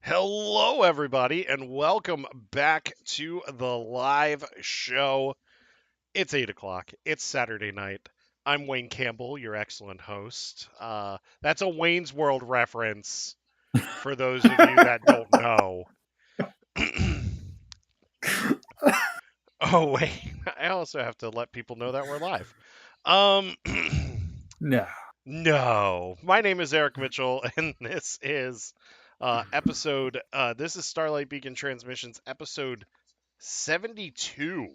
Hello, everybody, and welcome back to the live show. It's 8 o'clock. It's Saturday night. I'm Wayne Campbell, your excellent host. That's a Wayne's World reference for those of you that don't know. Oh, wait. I also have to let people know that we're live. Um, No. no. My name is Eric Mitchell, and this is this is Starlight Beacon Transmissions, episode 72.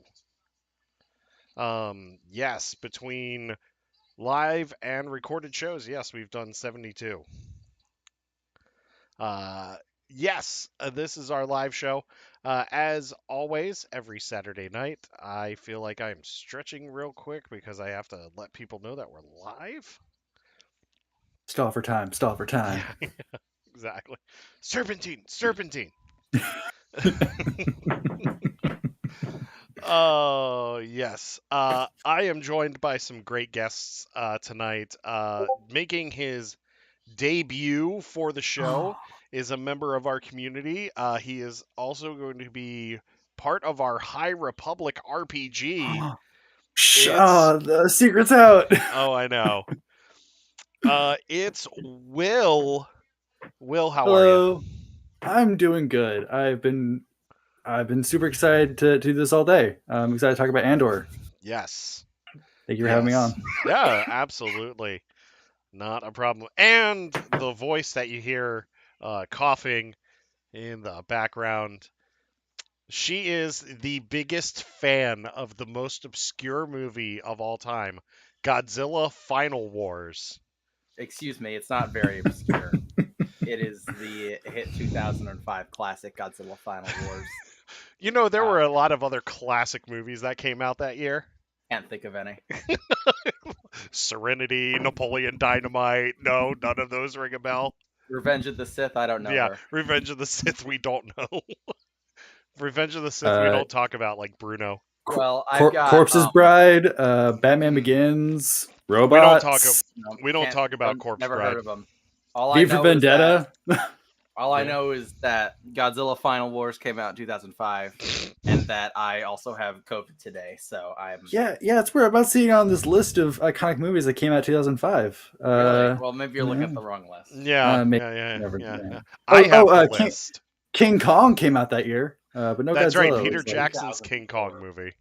Yes, between live and recorded shows, yes, we've done 72. Uh, yes, this is our live show. As always, every Saturday night, I feel like I'm stretching real quick because I have to let people know that we're live. Stall for time. Stall for time. Yeah, exactly. Serpentine, serpentine. Oh, yes. I am joined by some great guests tonight. Making his debut for the show is a member of our community. He is also going to be part of our High Republic RPG. The secret's out. Oh, I know. It's Will. Will, how are you? Hello. I'm doing good. I've been super excited to do this all day. I'm excited to talk about Andor. Yes. Thank you for having me on. Yeah, absolutely. Not a problem. And the voice that you hear coughing in the background, she is the biggest fan of the most obscure movie of all time, Godzilla Final Wars. Excuse me, it's not very obscure. It is the hit 2005 classic Godzilla Final Wars. You know, there were a lot of other classic movies that came out that year. Can't think of any. Serenity, Napoleon Dynamite. No, none of those ring a bell. Revenge of the Sith, I don't know her. Revenge of the Sith, we don't know. Revenge of the Sith, we don't talk about like Bruno. Well, I've got Corpse's Bride, Batman Begins, Robots. We don't talk about Corpse Never Bride. heard of them. All V for Vendetta. I know is that Godzilla Final Wars came out in 2005, and that I also have COVID today, so I'm... Yeah, it's weird. I'm about seeing on this list of iconic movies that came out in 2005. Really? Well, maybe you're looking at the wrong list. Yeah. I have the list. King Kong came out that year, but no That's Godzilla. Right, Peter Jackson's King Kong movie.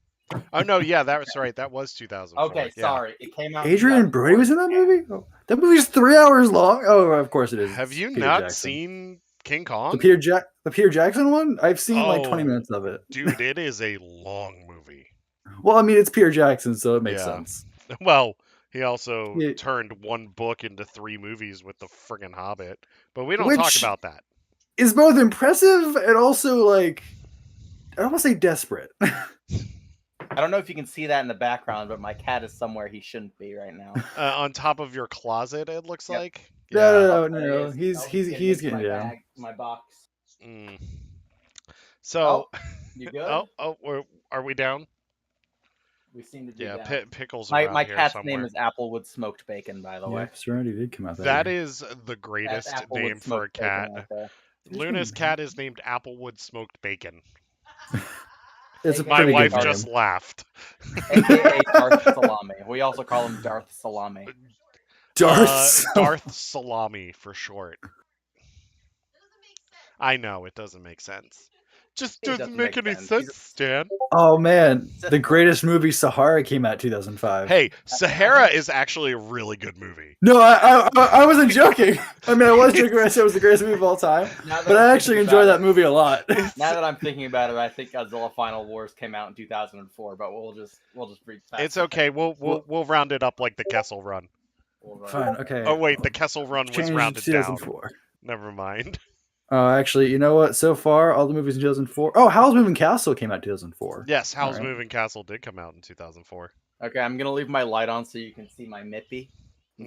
Oh, no, yeah, that was right. That was 2004. Okay, sorry. It came out... Adrian Brody was in that movie? Oh, that movie's 3 hours long? Oh, of course it is. Have you not seen King Kong? The Peter Jackson one? I've seen like 20 minutes of it. Dude, it is a long movie. Well, I mean, it's Peter Jackson, so it makes sense. Well, he also turned one book into 3 movies with the friggin' Hobbit. But we don't talk about that. Is both impressive and also, like, I don't want to say desperate. I don't know if you can see that in the background, but my cat is somewhere he shouldn't be right now. On top of your closet, it looks like. No. He's getting down. My box. So, you good? Are we down? We seem to be down. Pickles. My cat's name is Applewood Smoked Bacon, by the way. Serenity did come out. That is the greatest name for a cat. Luna's cat is named Applewood Smoked Bacon. My wife just laughed. AKA Darth Salami. We also call him Darth Salami. Darth Salami for short. I know, it doesn't make sense. Just doesn't make any sense, Stan. Oh man, the greatest movie Sahara came out 2005. Hey, Sahara is actually a really good movie. No, I wasn't joking. I mean, I was joking when I said it was the greatest movie of all time, but I actually enjoy that movie a lot. Now that I'm thinking about it, I think Godzilla Final Wars came out in 2004, but we'll just read past. It's okay. We'll round it up like the Kessel Run. Fine. Okay. Oh wait, the Kessel Run was rounded down. 2004. Never mind. Actually, you know what? So far, all the movies in 2004. Oh, Howl's Moving Castle came out in 2004. Yes, Howl's Moving Castle did come out in 2004. Okay, I'm gonna leave my light on so you can see my Mippy.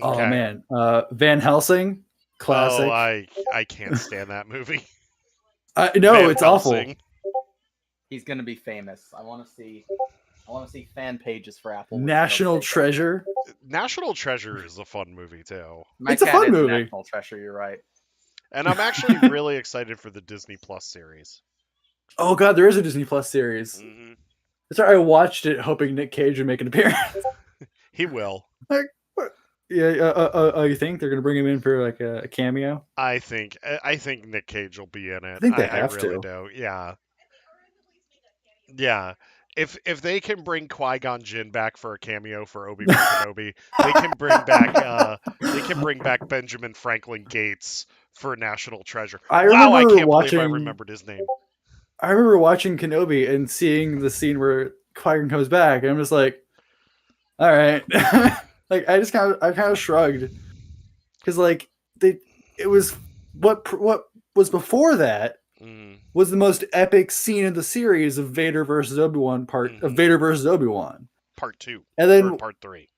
Oh man, Van Helsing, classic. Oh, I can't stand that movie. No, it's awful. He's gonna be famous. I want to see fan pages for Apple. National Treasure. National Treasure is a fun movie too. It's a fun movie. National Treasure, you're right. And I'm actually really excited for the Disney Plus series. Oh god, there is a Disney Plus series. Hmm. Sorry, I watched it hoping Nick Cage would make an appearance. He will. Like, what? Yeah. You think they're gonna bring him in for like a cameo? I think Nick Cage will be in I it. think they I have really to. do. Yeah. Yeah. If they can bring Qui-Gon Jinn back for a cameo for Obi-Wan Kenobi, they can bring back Benjamin Franklin Gates for National Treasure. I Wow, I remember can't believe I watching. remembered his name. I remember watching Kenobi and seeing the scene where Qui-Gon comes back, and I'm just like, all right. Like I kind of shrugged because like it was what was before that Mm, was the most epic scene in the series of Vader versus Obi-Wan of mhm. Vader versus Obi-Wan. Part 2 And or then part 3.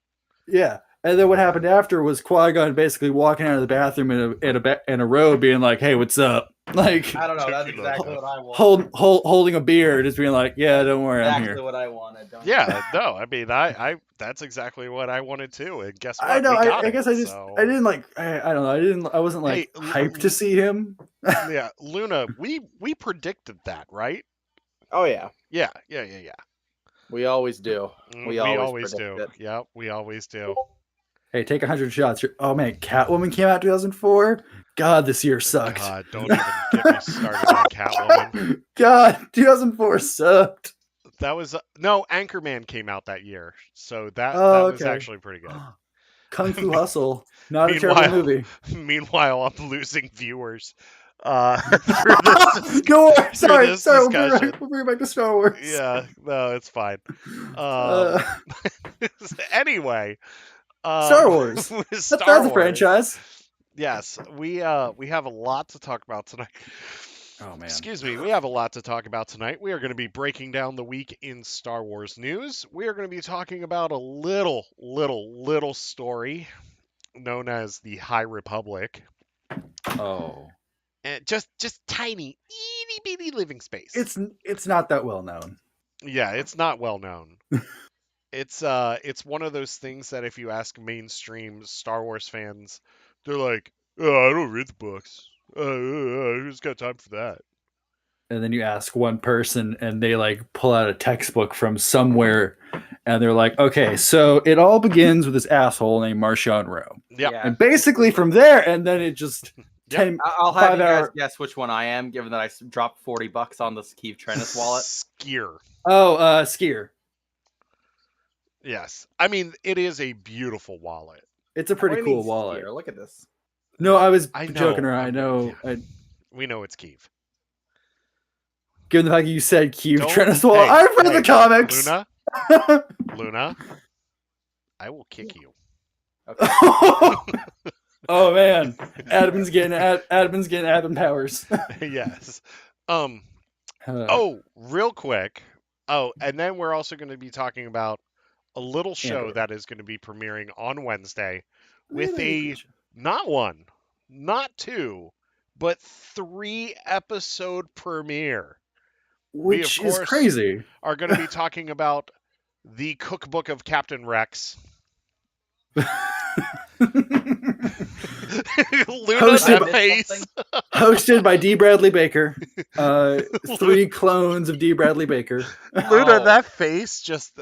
yeah, and then what happened after was Qui-Gon basically walking out of the bathroom in a robe, being like, "Hey, what's up?" Like I don't know. That's Took you exactly off. what I wanted. holding a beer, just being like, "Yeah, don't worry, I'm Exactly here." what I wanted. Don't Yeah, no, I mean, I that's exactly what I wanted too. And guess I what? know. We got I it. guess I So, didn't like. I don't know. I wasn't hey, like hyped to see him. yeah, Luna, we predicted that, right? Oh yeah, Yeah. we always do. We We always always predict do. it. Yeah, we always do. Hey, take 100 shots. Oh man, Catwoman came out 2004. God, this year sucked. God, don't even get me started on Catwoman. God, 2004 sucked. That was no Anchorman came out that year, so Oh, that was okay. actually pretty good. Kung Fu Hustle, not a terrible Meanwhile, movie. meanwhile, I'm losing viewers through this No, sorry. discussion. We'll bring it back to Star Wars. Yeah, no, it's fine. Uh, Anyway, Star Wars. with That's Star a Wars, franchise. yes, we have a lot to talk about tonight. Oh man. Excuse me, we have a lot to talk about tonight. We are going to be breaking down the week in Star Wars news. We are going to be talking about a little story known as the High Republic. Oh. And just tiny, itty bitty living space. It's not that well known. Yeah, it's not well known. It's one of those things that if you ask mainstream Star Wars fans, they're like, "Oh, I don't read the books. Who's got time for that?" And then you ask one person and they like pull out a textbook from somewhere and they're like, okay, so it all begins with this asshole named Marchand Rome. Yep. Yeah. And basically from there, and then it just Yep. I'll have you guys 5 hour. guess which one I am, given that I dropped $40 on the Keith Trennis wallet. Skier. Oh, skier. Yes. I mean, it is a beautiful wallet. It's a pretty What do you cool mean, wallet. Spear? Look at this. No, I was I know. joking around. I know. Yeah. We know it's Keeve. Given the fact that you said Keith Don't- Trennis wallet, hey, I've read hey, the comics. Luna, I will kick you. Okay. Oh man, Adam's getting Adam powers. Yes. Oh, real quick. Oh, and then we're also going to be talking about a little show Andor. that is going to be premiering on Wednesday with Really? not one, not two, but 3-episode premiere. Which of is course, crazy. Are going to be talking about the cookbook of Captain Rex. Luna, Hosted- that face. Hosted by D. Bradley Baker. 3 clones of D. Bradley Baker. Luna, Oh. that face just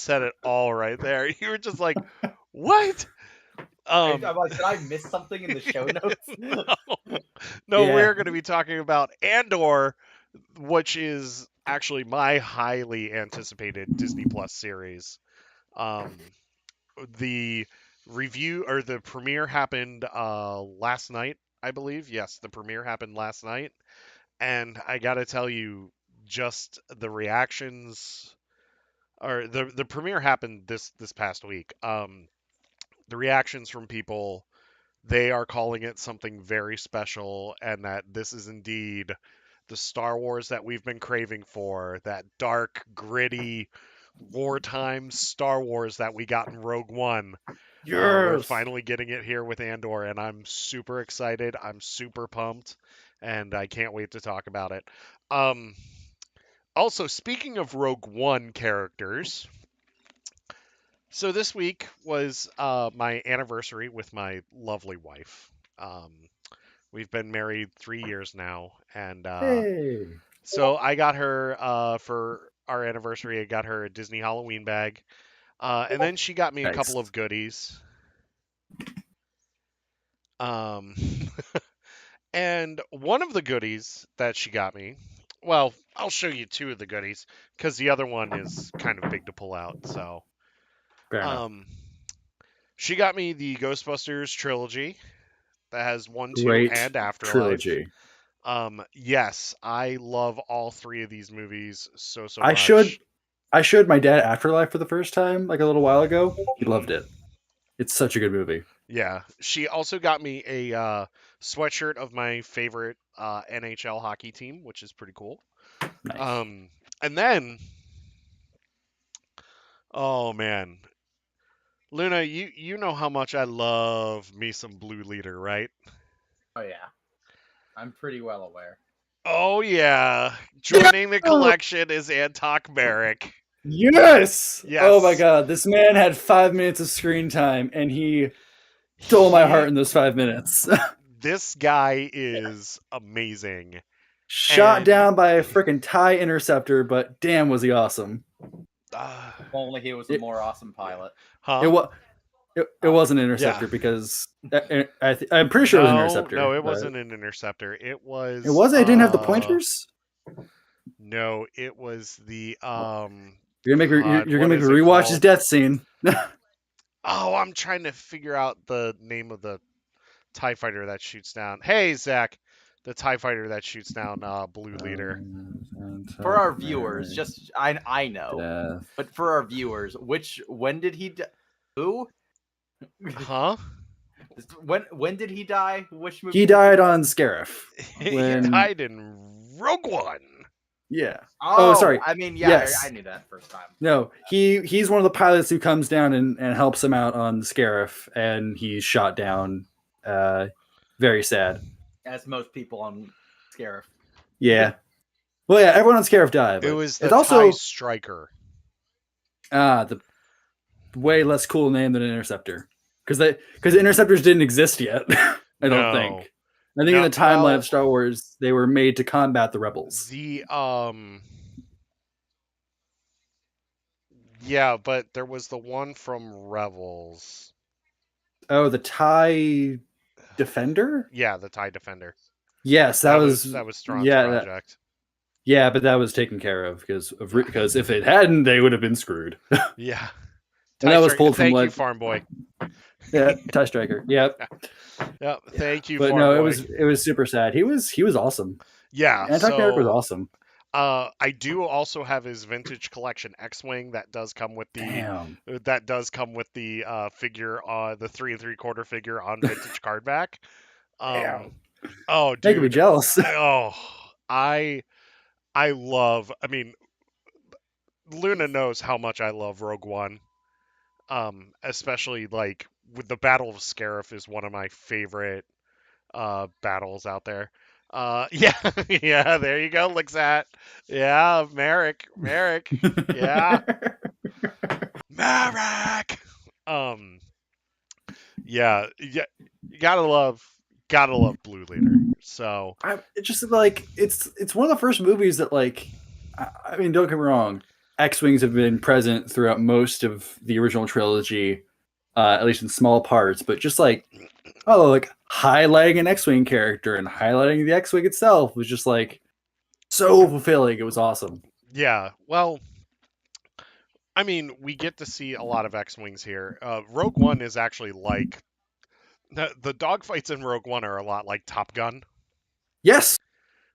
said it all right there. You were just like, "What?" I'm like, did I miss something in the show notes? No, Yeah. we're going to be talking about Andor, which is actually my highly anticipated Disney Plus series. The review or the premiere happened last night, I believe. Yes, the premiere happened last night, and I got to tell you, just the reactions, or the premiere happened this past week. The reactions from people, they are calling it something very special, and that this is indeed the Star Wars that we've been craving for, that dark, gritty, wartime Star Wars that we got in Rogue One. We're finally getting it here with Andor, and I'm super excited. I'm super pumped, and I can't wait to talk about it. Also, speaking of Rogue One characters, so this week was my anniversary with my lovely wife. We've been married 3 years now, and Hey. so I got her for our anniversary. I got her a Disney Halloween bag, and then she got me a Nice. couple of goodies. Um, and one of the goodies that she got me, well, I'll show you two of the goodies because the other one is kind of big to pull out. So, Fair enough. um, she got me the Ghostbusters trilogy that has 1, 2, Great and Afterlife. trilogy. Yes, I love all three of these movies so I should much. I showed my dad Afterlife for the first time like a little while ago. He Mhm. loved it. It's such a good movie. Yeah, she also got me a sweatshirt of my favorite NHL hockey team, which is pretty cool. Nice. And then, oh man, Luna, you know how much I love me some Blue Leader, right? Oh yeah, I'm pretty well aware. Oh yeah, joining the collection is Antok Merrick. Yes. Oh my Yes, god, this man had 5 minutes of screen time, and he stole my heart he. in those 5 minutes. This guy is amazing, Shot and down by a freaking TIE interceptor, but damn, was he awesome! uh, If only he was a It, more awesome pilot. it huh? was it was an Yeah. interceptor because I'm pretty sure it was an No, interceptor. no, it But wasn't an interceptor. It it was wasn't. It didn't have the pointers. no, it was the You're God, gonna what make me is it rewatch his called? death scene. Oh, I'm trying to figure out the name of the TIE fighter that shoots down. Hey, Zach, the TIE fighter that shoots down Blue Leader. For our viewers, just I know, Death. but for our viewers, when did he who Huh? when did he die? Which movie? He died on Scarif. He When died in Rogue One. yeah. Oh, Sorry. I mean, yeah, Yes. I knew that first time. No, he's one of the pilots who comes down and helps him out on Scarif, and he's shot down. Very sad. As most people on Scarif. Yeah. Well, yeah, everyone on Scarif died, It but was the it's also Striker. the way less cool name than an interceptor because interceptors didn't exist yet. I don't think. I think in the timeline of Star Wars, they were made to combat the rebels. Yeah, but there was the one from Rebels. Oh, the TIE Defender? Yeah, the TIE Defender. Yes, that was Strawn's project. Yeah, but that was taken care of because if it hadn't, they would have been screwed. Yeah. And that was pulled from Thank you, Farm Boy. Yeah, Touchstriker. Yep. Yep. Thank you, but Farm no, Boy. it was super sad. He was awesome. Yeah. Antok Merrick was awesome. I do also have his vintage collection XWing that does come with the figure, the 3 3/4 figure on vintage card back. Oh, dude, making me jealous. Oh, I love. I mean, Luna knows how much I love Rogue One. Especially like with the Battle of Scarif is one of my favorite battles out there. Yeah, yeah, there you go, Lixat. Yeah, Merrick, yeah, Merrick. Yeah, you gotta love Blue Leader. So it's just like it's one of the first movies that like, I mean, don't get me wrong, X-wings have been present throughout most of the original trilogy, at least in small parts, but just like highlighting an X-wing character and highlighting the X-wing itself was just like so fulfilling. It was awesome. Yeah, well, I mean, we get to see a lot of X-wings here. Rogue One is actually like the dogfights in Rogue One are a lot like Top Gun. Yes,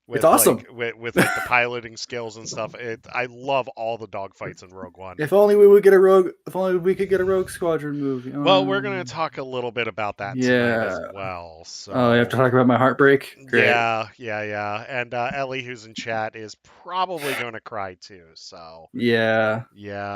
it's awesome. With like the piloting skills and stuff. I love all the dogfights in Rogue One. If only we would get a Rogue. If only we could get a Rogue Squadron movie. Well, we're gonna talk a little bit about that tonight as well. So. Oh, you have to talk about my heartbreak. Great. Yeah. And Ellie, who's in chat, is probably gonna cry too. So. Yeah.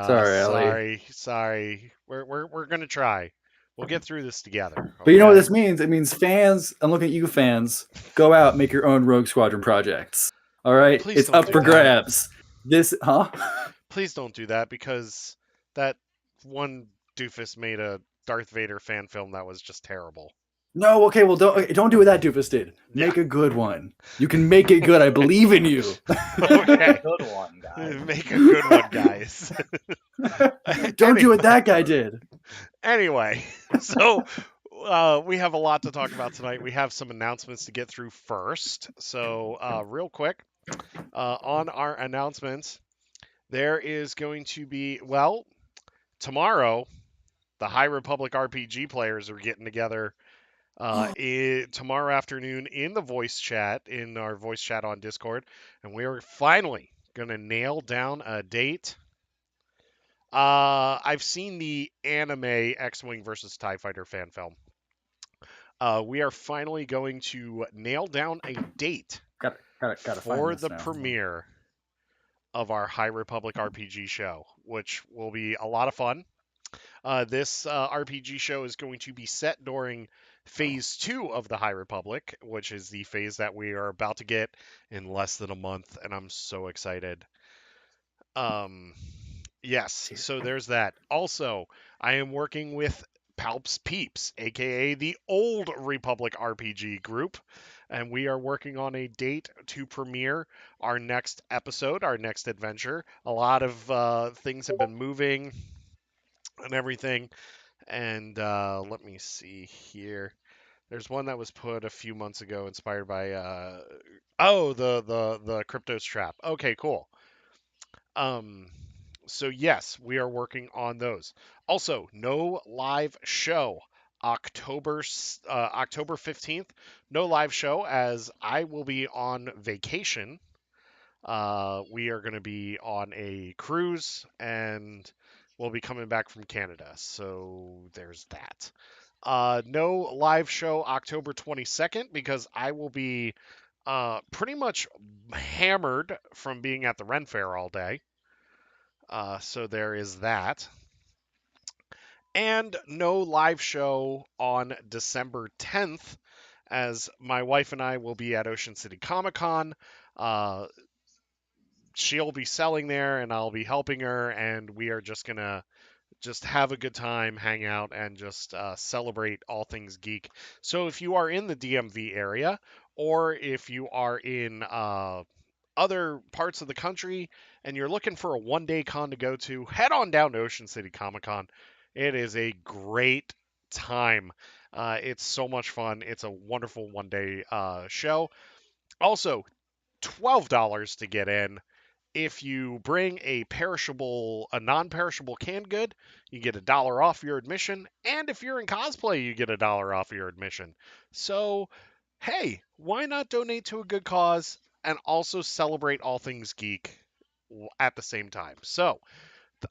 Sorry, Ellie. Sorry. We're gonna try. We'll get through this together. Okay? But you know what this means? It means fans, I'm looking at you fans, go out, make your own Rogue Squadron projects. All right? Please it's up for grabs. Please don't do that because that one doofus made a Darth Vader fan film that was just terrible. No, okay, well, don't do what that doofus did. Make a good one. You can make it good. I believe in you. Okay. Good one, guys. Make a good one, guys. Don't do what that guy did. Anyway, so we have a lot to talk about tonight. We have some announcements to get through first. So, real quick, on our announcements, there is going to be, well, tomorrow, the High Republic RPG players are getting together tomorrow afternoon in the voice chat, in our voice chat on Discord, and we are finally going to nail down a date. I've seen the anime X-Wing versus TIE Fighter fan film. We are finally going to nail down a date Gotta for find this the now. premiere of our High Republic RPG show, which will be a lot of fun. This RPG show is going to be set during Phase 2 of the High Republic, which is the phase that we are about to get in less than a month, and I'm so excited. Yes, so there's that. Also, I am working with Palps Peeps, aka the Old Republic RPG group, and we are working on a date to premiere our next episode, our next adventure. A lot of things have been moving and everything, and let me see here. There's one that was put a few months ago, inspired by the Cryptos Trap. Okay, cool. Um, so yes, we are working on those. Also, no live show. October 15th, no live show as I will be on vacation. We are going to be on a cruise and we'll be coming back from Canada. So there's that. No live show October 22nd because I will be pretty much hammered from being at the Ren Fair all day. So there is that. And no live show on December 10th, as my wife and I will be at Ocean City Comic Con. She'll be selling there, and I'll be helping her, and we are just gonna just have a good time, hang out, and just celebrate all things geek. So if you are in the DMV area, or if you are in other parts of the country and you're looking for a one-day con to go to, head on down to Ocean City Comic Con. It is a great time. It's so much fun. It's a wonderful one-day show. Also, $12 to get in. If you bring a non-perishable canned good, you get $1 off your admission. And if you're in cosplay, you get $1 off your admission. So, hey, why not donate to a good cause and also celebrate all things geek at the same time? So,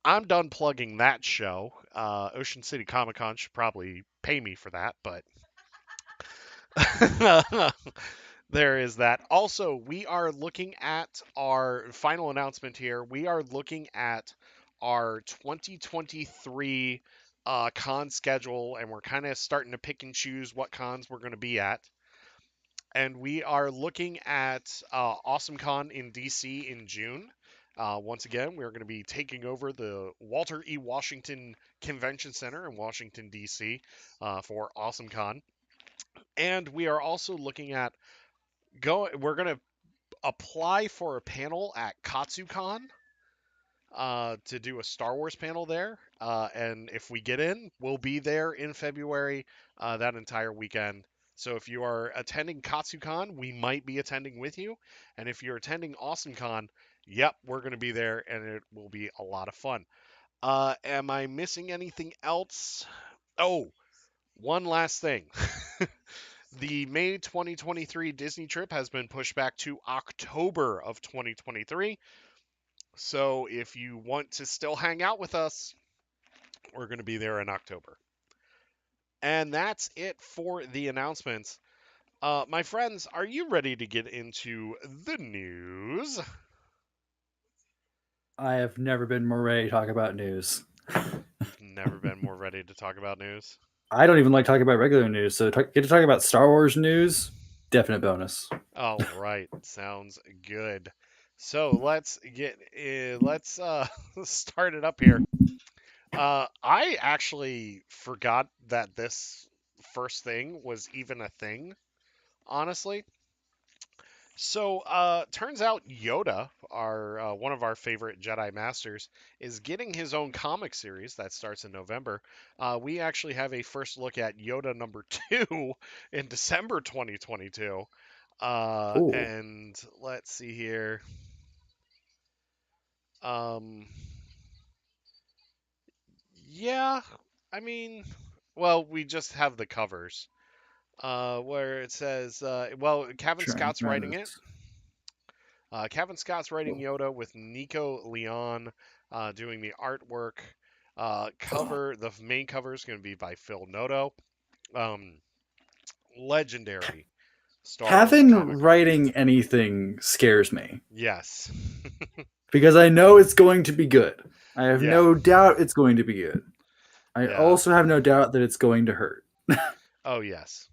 I'm done plugging that show. Ocean City Comic Con should probably pay me for that, but there is that. Also, we are looking at our final announcement here. We are looking at our 2023 con schedule, and we're kind of starting to pick and choose what cons we're going to be at. And we are looking at AwesomeCon in DC in June. Once again, we're going to be taking over the Walter E. Washington Convention Center in Washington, D.C. For AwesomeCon. And we are also looking at we're going to apply for a panel at KatsuCon to do a Star Wars panel there. And if we get in, we'll be there in February that entire weekend. So if you are attending KatsuCon, we might be attending with you. And if you're attending AwesomeCon, yep, we're going to be there and it will be a lot of fun. Am I missing anything else? Oh, one last thing. The May 2023 Disney trip has been pushed back to October of 2023. So if you want to still hang out with us, we're going to be there in October. And that's it for the announcements. My friends, are you ready to get into the news? I have never been more ready to talk about news. Never been more ready to talk about news. I don't even like talking about regular news, so get to talk about Star Wars news, definite bonus. All right, sounds good. So let's start it up here. I actually forgot that this first thing was even a thing, honestly. So, turns out Yoda, our one of our favorite Jedi Masters, is getting his own comic series that starts in November. We actually have a first look at Yoda number 2 in December 2022. Ooh, And let's see here. Um, yeah, I mean, well, we just have the covers where it says, well, trying this. Kevin Scott's writing Oh, Yoda with Nico Leon doing the artwork. The main cover is going to be by Phil Noto. Um, legendary Star Wars Kevin comic writing artist. anything scares me Yes. because I know it's going to be good. I have Yeah. no doubt it's going to be good. I Yeah. also have no doubt that it's going to hurt. Oh, yes.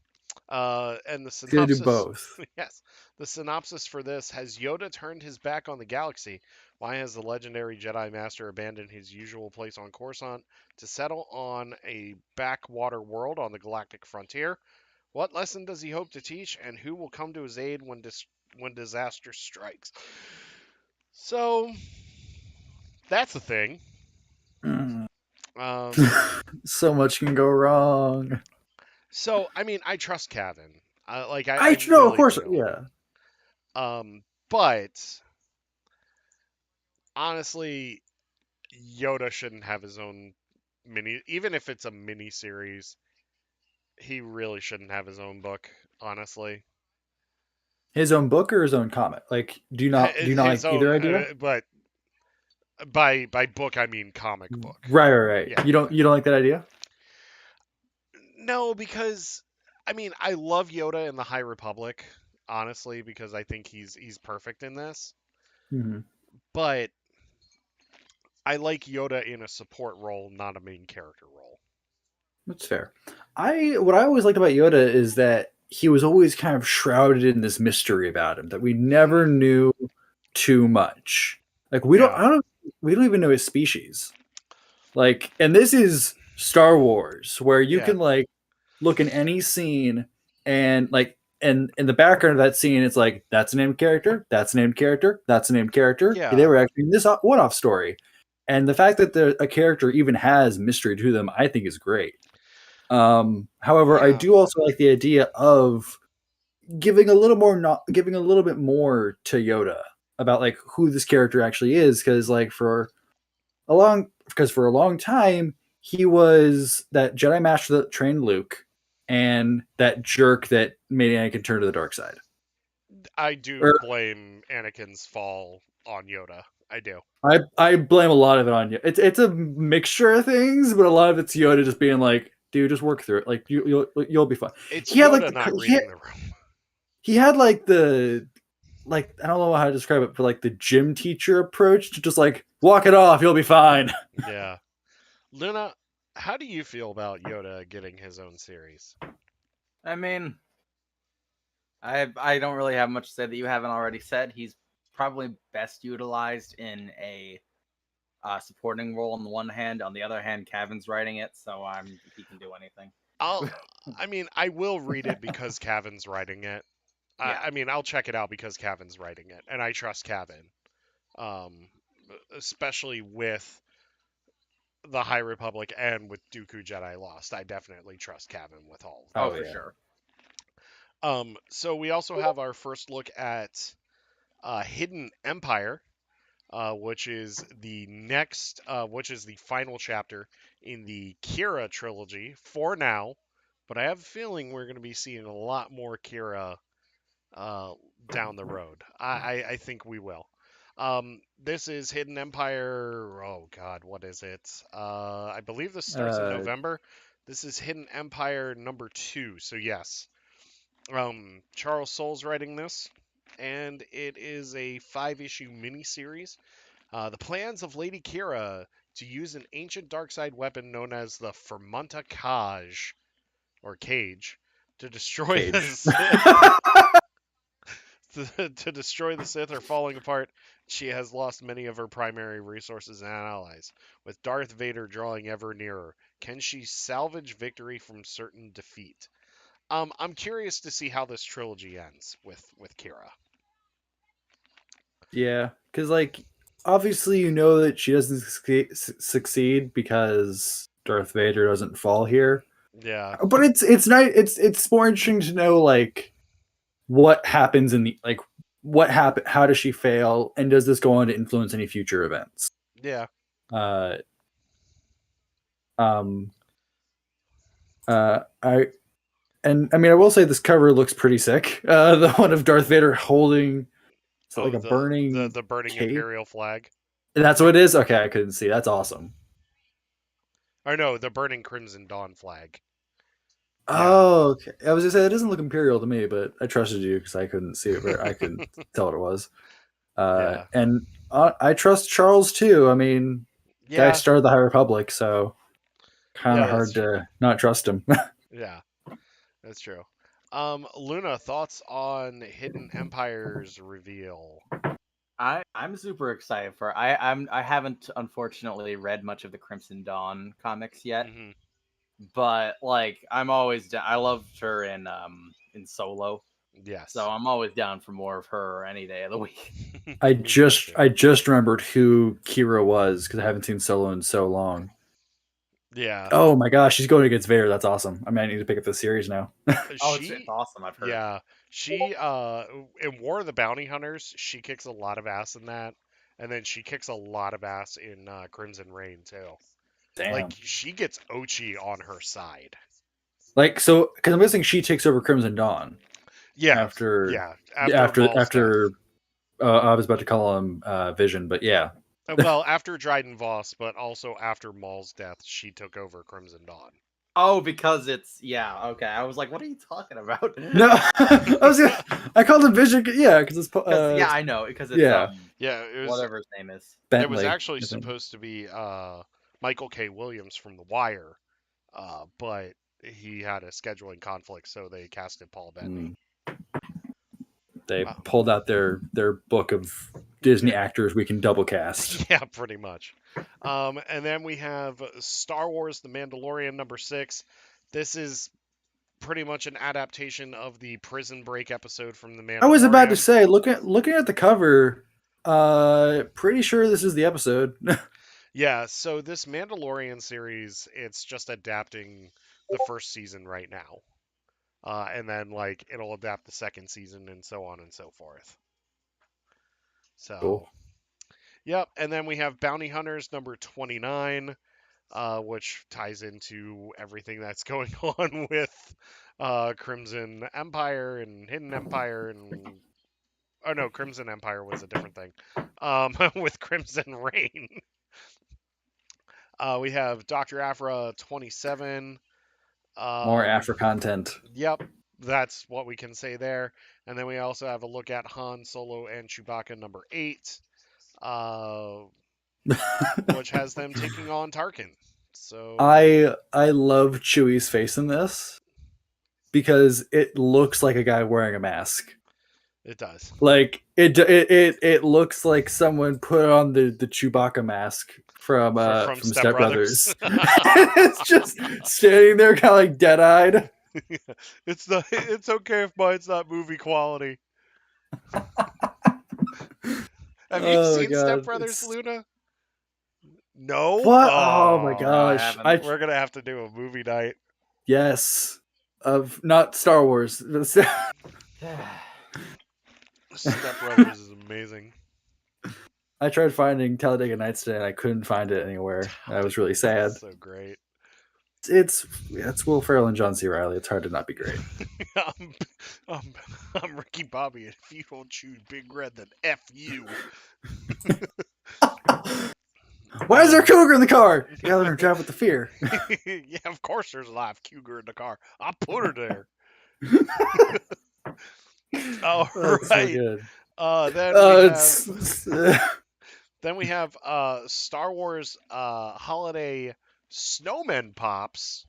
And the It's going to do synopsis, both. yes, the synopsis for this: has Yoda turned his back on the galaxy? Why has the legendary Jedi Master abandoned his usual place on Coruscant to settle on a backwater world on the galactic frontier? What lesson does he hope to teach, and who will come to his aid when disaster strikes? So that's the thing. Mm. Um, So much can go wrong. so I mean, I trust Cavan. I I know, of really course, do. yeah. But honestly, Yoda shouldn't have his own even if it's a mini series, he really shouldn't have his own book, honestly. His own book or his own comic? Like, do you not His like either own, idea? but by book I mean comic book. Right. Yeah. You don't like that idea? No, because I mean, I love Yoda in the High Republic, honestly, because I think he's perfect in this. Hmm. But I like Yoda in a support role, not a main character role. That's fair. I what I always liked about Yoda is that he was always kind of shrouded in this mystery about him that we Hmm. never knew too much. Like Yeah. we don't even know his species. Like, and this is Star Wars, where you Yeah. can like look in any scene and like and in the background of that scene, it's like that's a named character, that's a named character, that's a named character. They Yeah. were actually in this one-off story, and the fact that a character even has mystery to them, I think is great. However, I Yeah. do also like the idea of giving a little more, not giving a little bit more to Yoda about like who this character actually is, because for a long time he was that Jedi Master that trained Luke and that jerk that made Anakin turn to the dark side. I do Or blame Anakin's fall on Yoda. I do. I blame a lot of it on you. It's a mixture of things, but a lot of it's Yoda just being like, dude, just work through it. Like you'll be fine. It's He had like Yoda not he had, reading the room. he had like the like I don't know how to describe it, but like the gym teacher approach to just like walk it off, you'll be fine. Yeah. Luna, how do you feel about Yoda getting his own series? I mean, I don't really have much to say that you haven't already said. He's probably best utilized in a supporting role on the one hand. On the other hand, Kevin's writing it, so he can do anything. I'll I mean, I will read it because Cavan's writing it. Yeah. I mean, I'll check it out because Cavan's writing it, and I trust Cavan. Um, especially with the High Republic and with Dooku Jedi Lost. I definitely trust Cavan with all of Oh, Oh that. for yeah. sure. So we also have our first look at Hidden Empire, which is the final chapter in the Kira trilogy for now. But I have a feeling we're going to be seeing a lot more Kira uh, down the road. I think we will. This is Hidden Empire. Oh God, what is it? I believe this starts in Uh, November. This is Hidden Empire number 2. So yes, Charles Soule's writing this, and it is a 5-issue miniseries. The plans of Lady Kira to use an ancient dark side weapon known as the Fermenta Cage, or Cage, to destroy the Cage. Sith. to destroy the Sith are falling apart. She has lost many of her primary resources and allies. With Darth Vader drawing ever nearer, can she salvage victory from certain defeat? I'm curious to see how this trilogy ends with Kira. Yeah, because like obviously you know that she doesn't succeed because Darth Vader doesn't fall here. Yeah, But it's nice. It's more interesting to know like what happens in the like what happened. How does she fail, and does this go on to influence any future events? yeah, Uh, um, I mean I will say this cover looks pretty sick. The one of Darth Vader holding like a burning the burning cape. Imperial flag. And that's what it is. Okay, I couldn't see. That's awesome. Or no, the burning Crimson Dawn flag. Yeah. Oh, okay. I was gonna say that doesn't look imperial to me, but I trusted you because I couldn't see it. I couldn't tell what it was. Yeah. And I trust Charles too. I mean, guy Yeah. started the High Republic, so kind Yeah, of that's hard true. to not trust him. Yeah, that's true. Luna, thoughts on Hidden Empires reveal? I'm super excited for. I haven't unfortunately read much of the Crimson Dawn comics yet, Hmm. but like I'm always down. I loved her in Solo, Yes. so I'm always down for more of her any day of the week. I Me too. just remembered who Kira was because I haven't seen Solo in so long. Yeah. Oh my gosh, she's going against Vader. That's awesome. I mean, I need to pick up the series now. Oh, it's awesome. I've heard. Yeah, she in War of the Bounty Hunters, she kicks a lot of ass in that, and then she kicks a lot of ass in Crimson Reign too. Damn. Like she gets Ochi on her side. Like so, because I'm guessing she takes over Crimson Dawn Yeah, after yeah. After Maul's after. I was about to call him Vision, but yeah. well, after Dryden Voss, but also after Maul's death, she took over Crimson Dawn. Oh, because it's okay. I was like, what are you talking about? No, I called him Vision. Yeah, because it's yeah, I know because it's yeah. Yeah, it was whatever his name is. Bentley. it was actually I think. supposed to be Michael K. Williams from The Wire, but he had a scheduling conflict, so they casted Paul Bettany. They pulled out their book of Disney actors we can double cast. Yeah, pretty much. And then we have Star Wars: The Mandalorian #6. This is pretty much an adaptation of the Prison Break episode from The Mandalorian. I was about to say, looking at the cover, pretty sure this is the episode. Yeah, so this Mandalorian series, it's just adapting the first season right now. And then like it'll adapt the second season and so on and so forth. So, Cool. yep, and then we have Bounty Hunters #29, which ties into everything that's going on with Crimson Empire and Hidden Empire and oh no, Crimson Empire was a different thing. With Crimson Reign. We have Dr. Aphra 27. More Afro content. Yep, that's what we can say there. And then we also have a look at Han Solo and Chewbacca #8, which has them taking on Tarkin. So I love Chewie's face in this because it looks like a guy wearing a mask. it does. Like it looks like someone put on the Chewbacca mask from Step Brothers. It's just standing there kind of like dead eyed. It's okay if mine's not movie quality. Have you seen Step Brothers, Luna? No. What? Oh my gosh! We're gonna have to do a movie night. Yes, of not Star Wars. Step Brothers is amazing. I tried finding Talladega Nights today and I couldn't find it anywhere. I was really sad. So great. It's Will Ferrell and John C. Reilly. It's hard to not be great. I'm Ricky Bobby, and if you don't choose Big Red, then F you. Why is there a cougar in the car? You gotta learn to drive with the fear. Yeah, of course there's a live cougar in the car. I put her there. All right. So then we have Star Wars holiday snowman pops.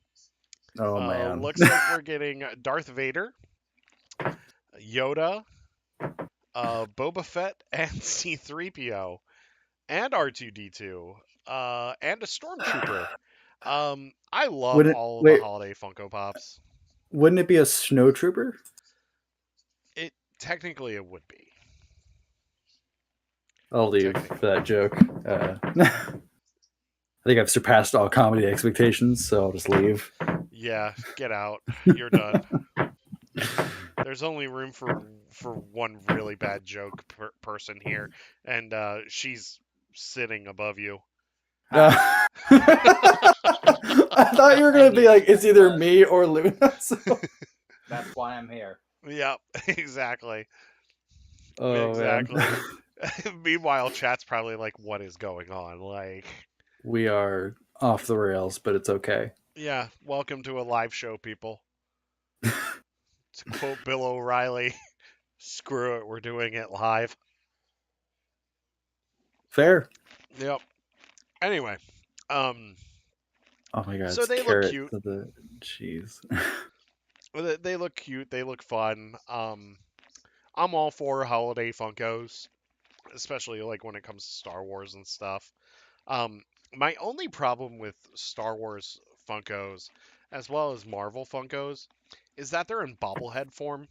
Oh man. Looks like we're getting Darth Vader, Yoda, Boba Fett and C-3PO and R2-D2 and a Stormtrooper. I love Wouldn't all of the wait? holiday Funko Pops. Wouldn't it be a snow trooper? It technically it would be. I'll leave for Technically. that joke. I think I've surpassed all comedy expectations, so I'll just leave. Yeah, get out. You're done. There's only room for one really bad joke person here, and she's sitting above you. Uh, Hi. I thought you were I gonna be knew like, she it's either was. me or Luna. So. That's why I'm here. Yep, exactly. Oh man, Exactly. Meanwhile, chat's probably like, what is going on? Like, we are off the rails, but it's okay. yeah, welcome to a live show, people. To quote Bill O'Reilly, screw it, we're doing it live. Fair. Yep. Anyway, um, Oh my god, so it's they look carrot cute. to the cheese. They look cute. They look fun. I'm all for holiday Funkos, especially like when it comes to Star Wars and stuff. My only problem with Star Wars Funkos, as well as Marvel Funkos, is that they're in bobblehead form.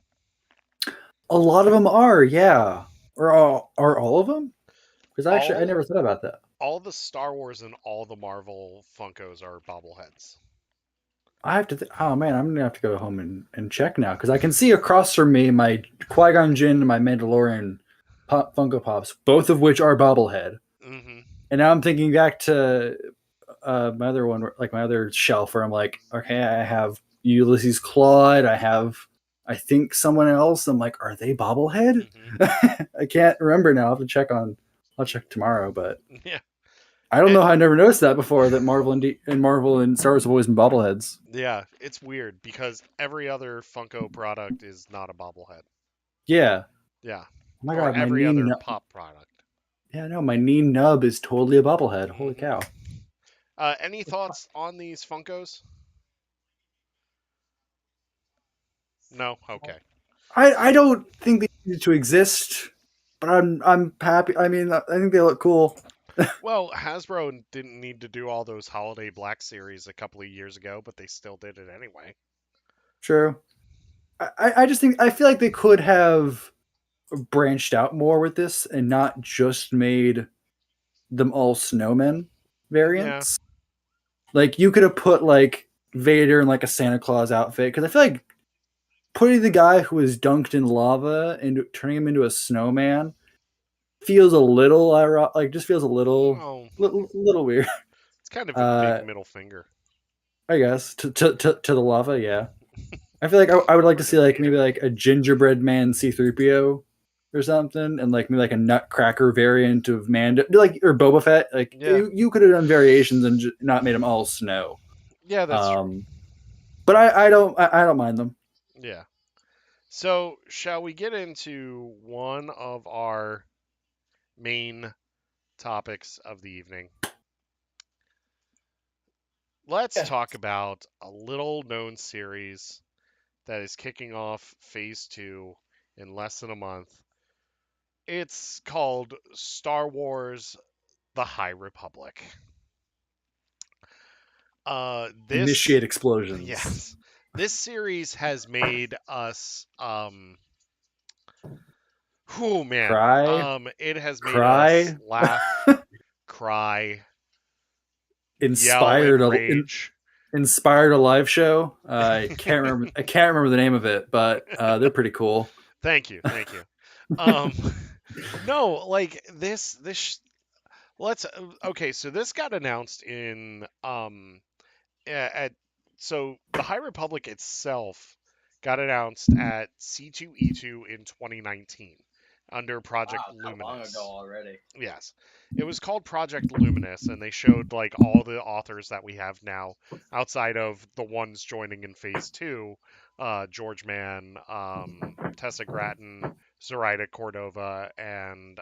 A lot of them are, yeah. Or are all of them? Because actually, I All never thought about that. all the Star Wars and all the Marvel Funkos are bobbleheads. I have to. Oh man, I'm gonna have to go home and check now because I can see across from me my Qui Gon Jinn and my Mandalorian Funko Pops, both of which are bobblehead. Hmm. And now I'm thinking back to my other one, like my other shelf, where I'm like, okay, I have Ulysses Claude, I have, I think someone else. I'm like, are they bobblehead? Hmm. I can't remember now. I'll have to check on. I'll check tomorrow, but Yeah. I don't know And how I never noticed that before. That Marvel and Star Wars have always been bobbleheads. yeah, it's weird because every other Funko product is not a bobblehead. Yeah. Yeah. Oh my Or god, my every knee. other pop product. Yeah, no, my knee nub is totally a bobblehead. Holy Hmm. cow! Any thoughts on these Funkos? No? Okay. I don't think they need to exist, but I'm happy. I mean, I think they look cool. Well, Hasbro didn't need to do all those Holiday Black Series a couple of years ago, but they still did it anyway. True. I just think I feel like they could have branched out more with this and not just made them all snowmen Yeah. variants. Like you could have put like Vader in like a Santa Claus outfit because I feel like putting the guy who was dunked in lava and turning him into a snowman feels a little like just feels a Oh, little weird. it's kind of a big Uh, middle finger I guess to the lava, yeah. I feel like I would like or to to see like maybe Vader. like a gingerbread man C-3PO or something, and like maybe like a Nutcracker variant of Mando, like or Boba Fett. Like Yeah. you could have done variations and not made them all snow. Yeah, that's true. Um, but I don't mind them. Yeah. So, shall we get into one of our main topics of the evening? Let's Yeah. talk about a little known series that is kicking off phase 2 in less than a month. It's called Star Wars The High Republic. This Initiate explosions. yes. This series has made us oh man. Cry, It has made us cry. laugh, cry, yell inspired and a rage. inspired a live show. I can't remember. I can't remember the name of it, but they're pretty cool. Thank you. Thank you. Um no, like let's okay, so this got announced in at so the High Republic itself got announced at C2E2 in 2019 under Project Wow, that long ago Luminous. already. Yes. It was called Project Luminous, and they showed like all the authors that we have now, outside of the ones joining in Phase Two, George Mann, Tessa Gratton, Zoraida Cordova, and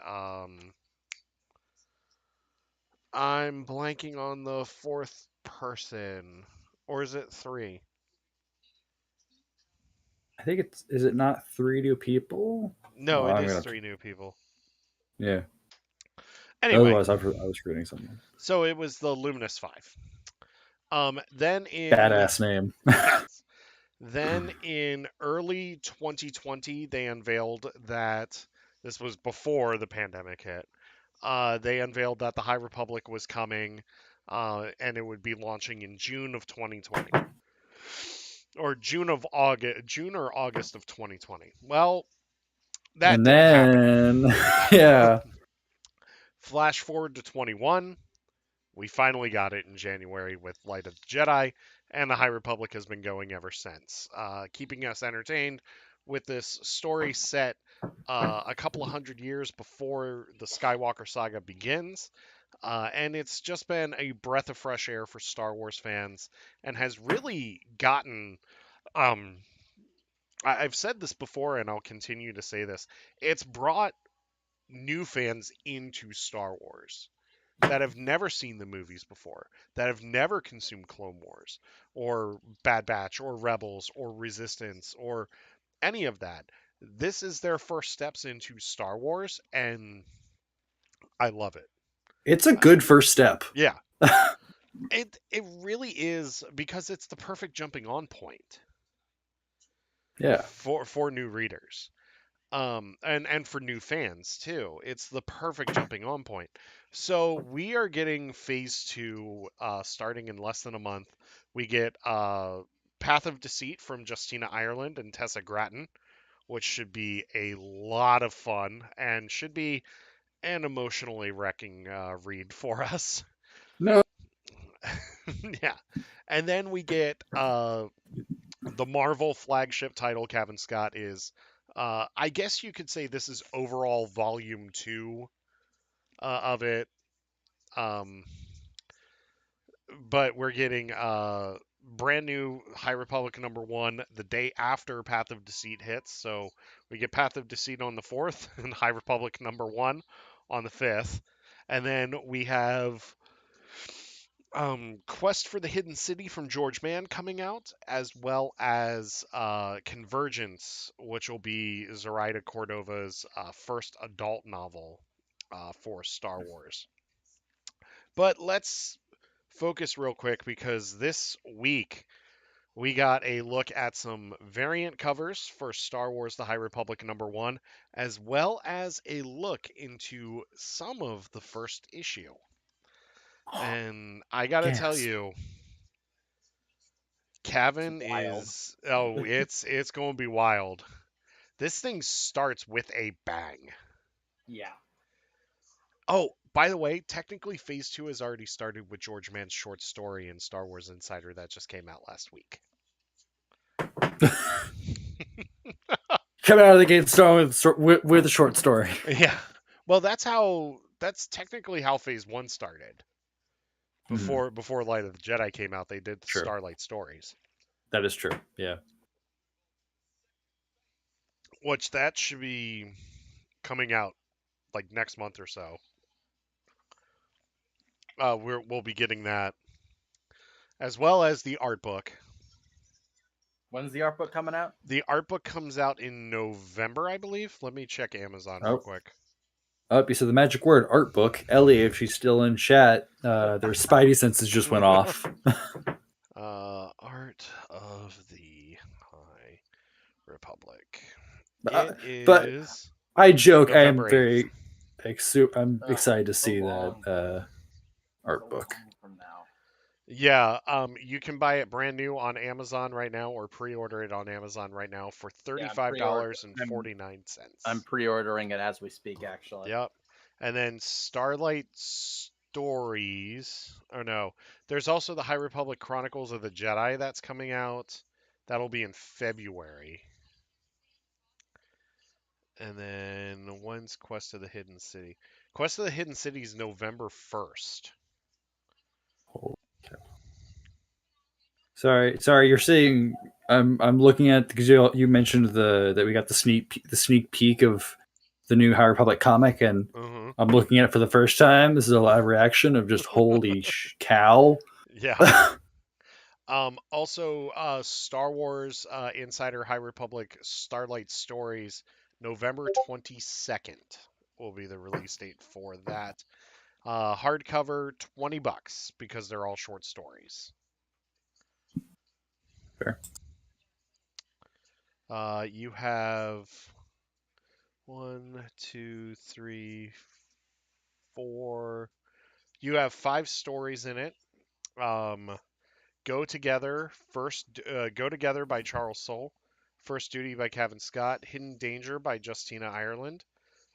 I'm blanking on the fourth person, or is it three? I think is it not 3 new people? No, Oh, it I'm is gonna 3 new people. yeah. Anyway, Otherwise, I was forgetting something. so it was the Luminous 5. Then in Badass name. yes, then in early 2020, they unveiled that this was before the pandemic hit. They unveiled that the High Republic was coming, and it would be launching in June of 2020, or June or August of 2020. Well, that And didn't happen. then, yeah. Flash forward to 21. We finally got it in January with Light of the Jedi, and the High Republic has been going ever since, keeping us entertained with this story set a couple of hundred years before the Skywalker saga begins. And it's just been a breath of fresh air for Star Wars fans and has really gotten. I've said this before and I'll continue to say this. It's brought new fans into Star Wars that have never seen the movies before, that have never consumed Clone Wars or Bad Batch or Rebels or Resistance or any of that. This is their first steps into Star Wars, and I love it. It's a good first step. Yeah, it really is because it's the perfect jumping on point Yeah. for new readers. And for new fans too. It's the perfect jumping on point. So we are getting phase two starting in less than a month. We get Path of Deceit from Justina Ireland and Tessa Gratton, which should be a lot of fun and should be an emotionally wrecking read for us. No. Yeah. And then we get the Marvel flagship title. Kevin Scott is, I guess you could say this is overall volume two of it. Um, but we're getting brand new High Republic #1 the day after Path of Deceit hits. So we get Path of Deceit on the 4th and High Republic #1 on the 5th. And then we have Quest for the Hidden City from George Mann coming out, as well as Convergence, which will be Zoraida Cordova's first adult novel for Star Wars. But let's focus real quick because this week we got a look at some variant covers for Star Wars The High Republic #1, as well as a look into some of the first issue. And I gotta tell Gasp. you, Kevin Wild. is it's going to be wild. This thing starts with a bang. Yeah. Oh, by the way, technically Phase 2 has already started with George Mann's short story in Star Wars Insider that just came out last week. Coming out of the gate strong with a short story. Yeah. Well, that's technically how Phase 1 started. Before Light of the Jedi came out, they did the True. Starlight stories. That is true. Yeah. Which that should be coming out like next month or so. We'll be getting that, as well as the art book. When's the art book coming out? The art book comes out in November, I believe. Let me check Amazon real Oh. quick. You said the magic word art book. Ellie, if she's still in chat, their spidey senses just went off. Art of the High Republic. But Is I joke. I am November 8th. very I'm excited to see that art book. From now. Yeah, you can buy it brand new on Amazon right now, or pre-order it on Amazon right now for $35.49. I'm pre-ordering it as we speak, actually. Yep. And then Starlight Stories. Oh no. There's also the High Republic Chronicles of the Jedi that's coming out. That'll be in February. And then when's Quest of the Hidden City? Quest of the Hidden City is November 1st. Sorry. You're seeing. I'm looking at because you mentioned that we got the sneak peek of the new High Republic comic, and I'm looking at it for the first time. This is a live reaction of just holy cow. Yeah. Also, Star Wars Insider High Republic Starlight Stories, November 22nd will be the release date for that. Hardcover, $20 because they're all short stories. Fair. You have one, two, three, four. You have 5 stories in it. Go Together, Go Together by Charles Soule, First Duty by Kevin Scott, Hidden Danger by Justina Ireland,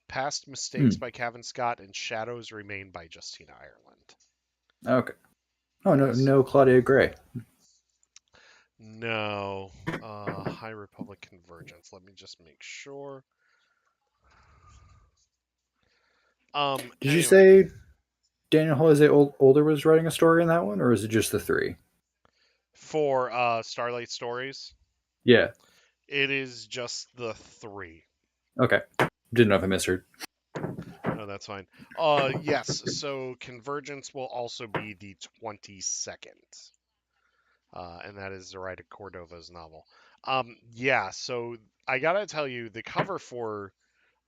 Past Mistakes by Kevin Scott, and Shadows Remain by Justina Ireland. Okay. Oh, no Claudia Gray. No. High Republic Convergence. Let me just make sure. Did you Anyway, say Daniel Jose Older was writing a story in that one, or is it just the 3? for Starlight Stories, Yeah. it is just the 3. Okay. Didn't know if I misheard. No, that's fine. Yes, so Convergence will also be the 22nd. And that is Zoraida Cordova's novel. Yeah, so I gotta tell you, the cover for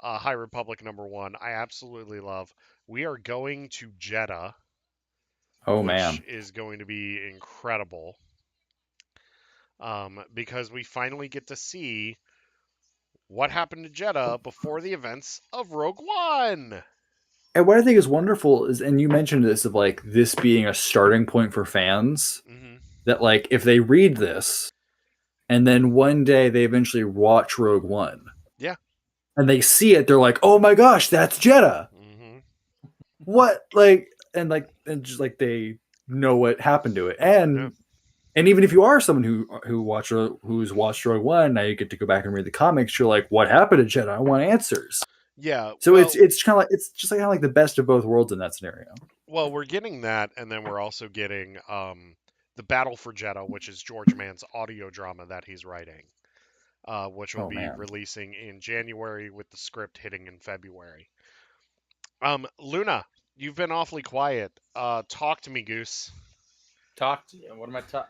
High Republic #1, I absolutely love. We are going to Jeddah, Oh which man. is going to be incredible. Because we finally get to see what happened to Jeddah before the events of Rogue One. And what I think is wonderful is, and you mentioned this, of like this being a starting point for fans, Mm-hmm. that like if they read this and then one day they eventually watch Rogue One. Yeah. And they see it, they're like, "Oh my gosh, that's Jeddah!" Mm-hmm. What and just like they know what happened to it, Yeah. and even if you are someone who's watched Rogue One, now you get to go back and read the comics. You're like, "What happened to Jeddah? I want answers." Yeah. So Well, it's kind of like it's just like kind of like the best of both worlds in that scenario. well, we're getting that, and then we're also getting the Battle for Jeddah, which is George Mann's audio drama that he's writing, which will Oh be man. releasing in January with the script hitting in February. Luna, you've been awfully quiet. Talk to me, Goose. Talk to you. What am I talking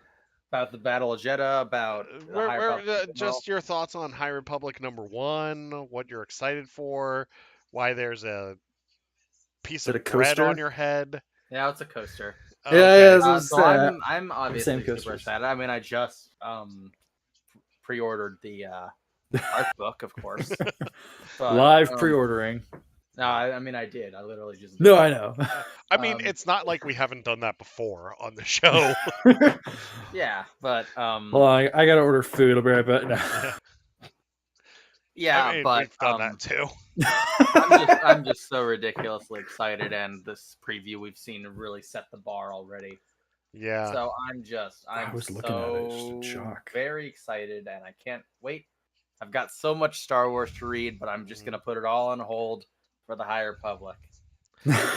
about? The Battle of Jeddah, about the High Republic in general? Just your thoughts on High Republic #1, what you're excited for, why there's a piece Is it a of bread on coaster? your head. Yeah, it's a coaster. Yeah, Okay. yeah. So I'm obviously super coasters. excited. I mean, I just pre-ordered the art book, of course. But, Live pre-ordering. No, I mean I did. I literally just No, I know. I mean, it's not like we haven't done that before on the show. yeah, but Hold on, I gotta order food. I'll be right back now. yeah, I mean, but we've done that too. I'm just so ridiculously excited, and this preview we've seen really set the bar already. Yeah. So I'm was looking at it, just in so shock. very excited, and I can't wait. I've got so much Star Wars to read, but I'm just gonna put it all on hold for the High Republic.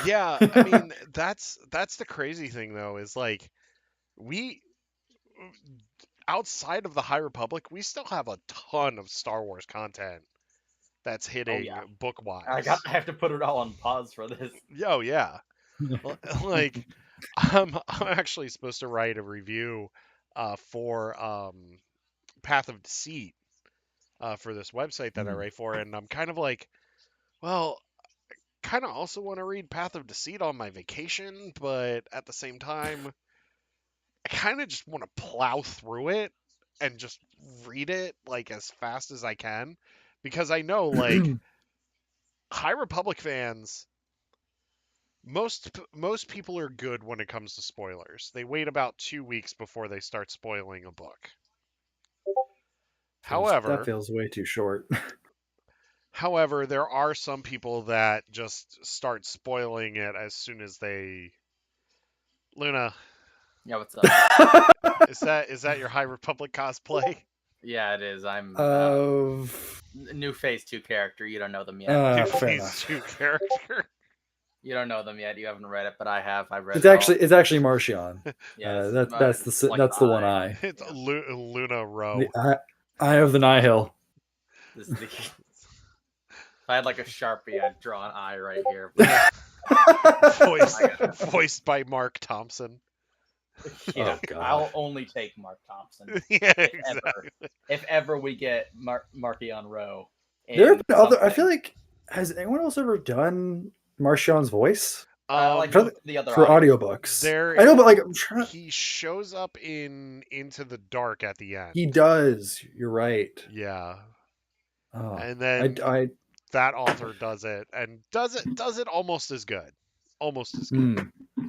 Yeah, I mean, that's the crazy thing though, is like we outside of the High Republic, we still have a ton of Star Wars content that's hitting yeah. book-wise. I have to put it all on pause for this. Oh yeah. Like I'm actually supposed to write a review for Path of Deceit for this website that I write for, and I'm kind of like, well, kind of also want to read Path of Deceit on my vacation, but at the same time, I kind of just want to plow through it and just read it like as fast as I can, because I know like High Republic fans, most people are good when it comes to spoilers. They wait about 2 weeks before they start spoiling a book. That feels way too short. However, there are some people that just start spoiling it as soon as they. Luna, Yeah, what's up? is that your High Republic cosplay? Yeah, it is. I'm Of new Phase 2 character. You don't know them yet. New fair Phase enough. 2 character. You don't know them yet. You haven't read it, but I have. I've read It's it all. actually Marcion. Yes, That's the like that's the one eye. eye. It's Yeah. Luna Rowe. The eye of the Nihil. This is the... if I had like a Sharpie, I'd draw an eye right here. voiced by Mark Thompson. Yeah, Oh, God. I'll only take Mark Thompson Yeah, if exactly. ever. If ever we get Marky on row. There have in been other. I something. feel like has anyone else ever done Marchion's voice Like for the other for audio. audiobooks? There, I know, but like I'm trying. he shows up in Into the Dark at the end. He does. You're right. Yeah, Oh, and then I that author does it and does it almost as good, almost as good. hmm.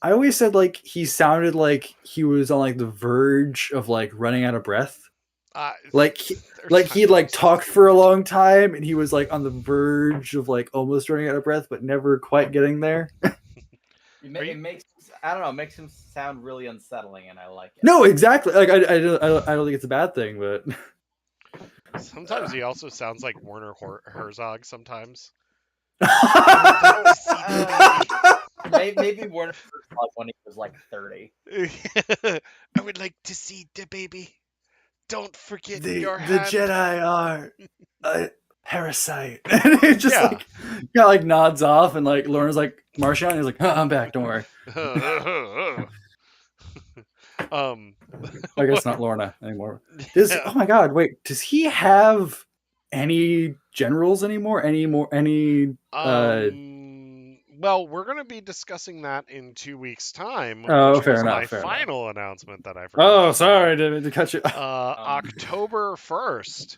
I always said like he sounded like he was on like the verge of like running out of breath. Uh, Like he like talked for a long time and he was like on the verge of like almost running out of breath but never quite getting there. It makes I don't know, it makes him sound really unsettling, and I like it. No, exactly. Like I don't think it's a bad thing, but Sometimes he also sounds like Werner Herzog. Sometimes. Maybe Warner like when he was like 30. I would like to see the baby. Don't forget your the hand. Jedi are a parasite. And it just Yeah. like kind of like nods off and like Lauren's like Marchand. He's like, I'm back. Don't worry. I guess not Lorna anymore. Oh my god, wait, does he have any generals anymore? Well, we're going to be discussing that in 2 weeks' time. Oh, which fair was enough, my fair final announcement that I forgot. Oh, sorry to cut you. October 1st,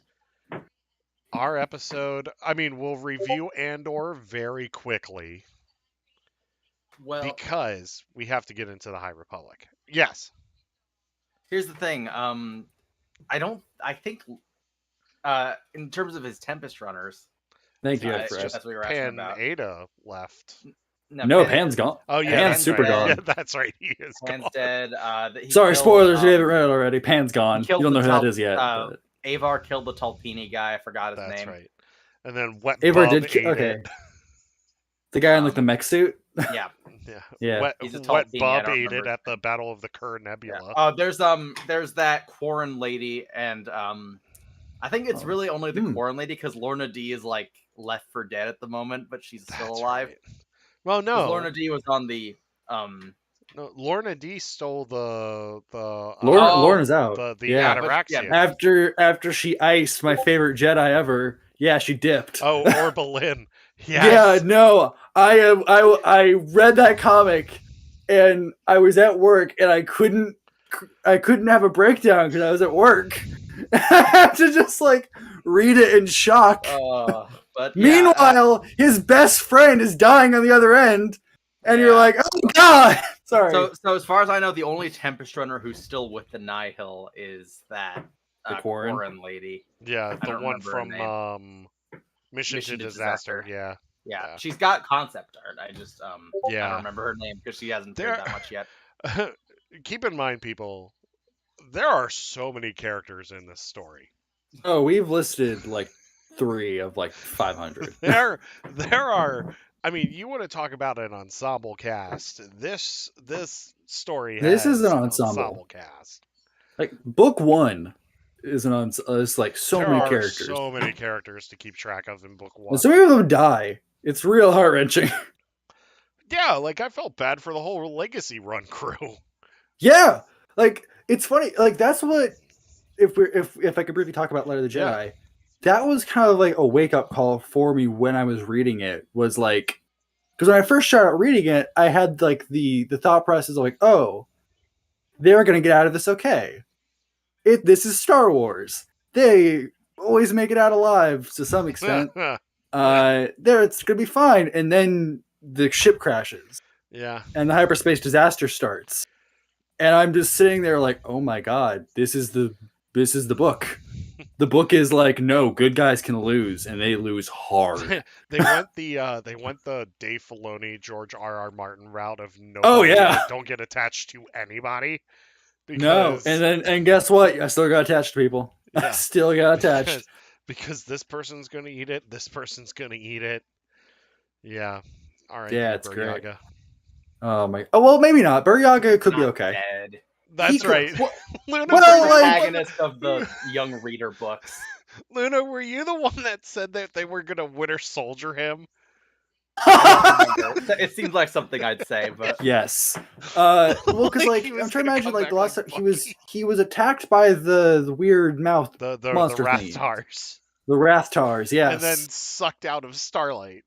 our episode. I mean, we'll review Andor very quickly Well, because we have to get into the High Republic. Yes. here's the thing. I think in terms of his Tempest runners, Thank you, it's Fred. just- that's what you were asking Pan about. Ada left. No, Pan's gone. Oh yeah, Pan's that's super right. gone. Yeah, that's right. He is Pan's gone. dead. Sorry, spoilers. You haven't read it already. Pan's gone. You killed don't know the who that top- is yet. but Avar killed the Talpini guy. I forgot his That's name. right. And then Wet Avar Bub did. ate Okay. it. The guy in like the mech suit. Yeah. Yeah. Yeah. He's a Wet Talpini, I Bub don't ate remember it his at the Battle of the Kur Nebula. Yeah. There's that Quarren lady, and I think it's really only the Quarren lady because Lorna D is like left for dead at the moment, but she's still That's alive. right. Well, no. Lorna D was on the No, Lorna D stole the Lorna's out. the Yeah. Ataraxian. After she iced my favorite Jedi ever, yeah, she dipped. Oh, Orbelin. Yeah, Yes. no, I read that comic, and I was at work, and I couldn't have a breakdown because I was at work. I had to just like read it in shock. but Meanwhile, his best friend is dying on the other end, and you're like, oh god, sorry. So as far as I know, the only Tempest runner who's still with the Nihil is that The Quarren? Quarren lady. Yeah, I the don't one remember her from Mission to Disaster. Yeah. Yeah, she's got concept art. I just I Yeah. don't remember her name because she hasn't played that much yet. Keep in mind, people, there are so many characters in this story. Oh, we've listed like 3 of like 500. There are. I mean, you want to talk about an ensemble cast? This story. This has is an ensemble cast. Like book 1 is is like so There many are characters. so many characters to keep track of in book 1. And so many of them die. It's real heart wrenching. Yeah, like I felt bad for the whole Legacy Run crew. Yeah, like it's funny. Like that's what if I could briefly talk about Light of the Jedi, that was kind of like a wake up call for me when I was reading it. Was like because when I first started reading it, I had like the thought process of like, oh, they're gonna get out of this okay. This is Star Wars. They always make it out alive to some extent. It's gonna be fine. And then the ship crashes. Yeah. And the hyperspace disaster starts. And I'm just sitting there like, oh my god, this is the book. The book is like, no, good guys can lose, and they lose hard. they went the Dave Filoni, George R.R. Martin route of no. Oh yeah, don't get attached to anybody. No, and guess what? I still got attached to people. Yeah. I still got attached because this person's gonna eat it. This person's gonna eat it. Yeah. All right. Yeah, it's great. Yaga. Oh my. Oh well, maybe not. Buryaga could be okay. Dead. That's right. Luna, well, the like, protagonist of the young reader books. Luna, were you the one that said that they were gonna Winter Soldier him? I don't remember. It seems like something I'd say, but Yes. Well, because Like, he I'm was trying to gonna imagine come like the back last like time Bucky. he was attacked by the weird mouth The monster thing, Rathars, the Rathtars. and then Yes. sucked out of Starlight.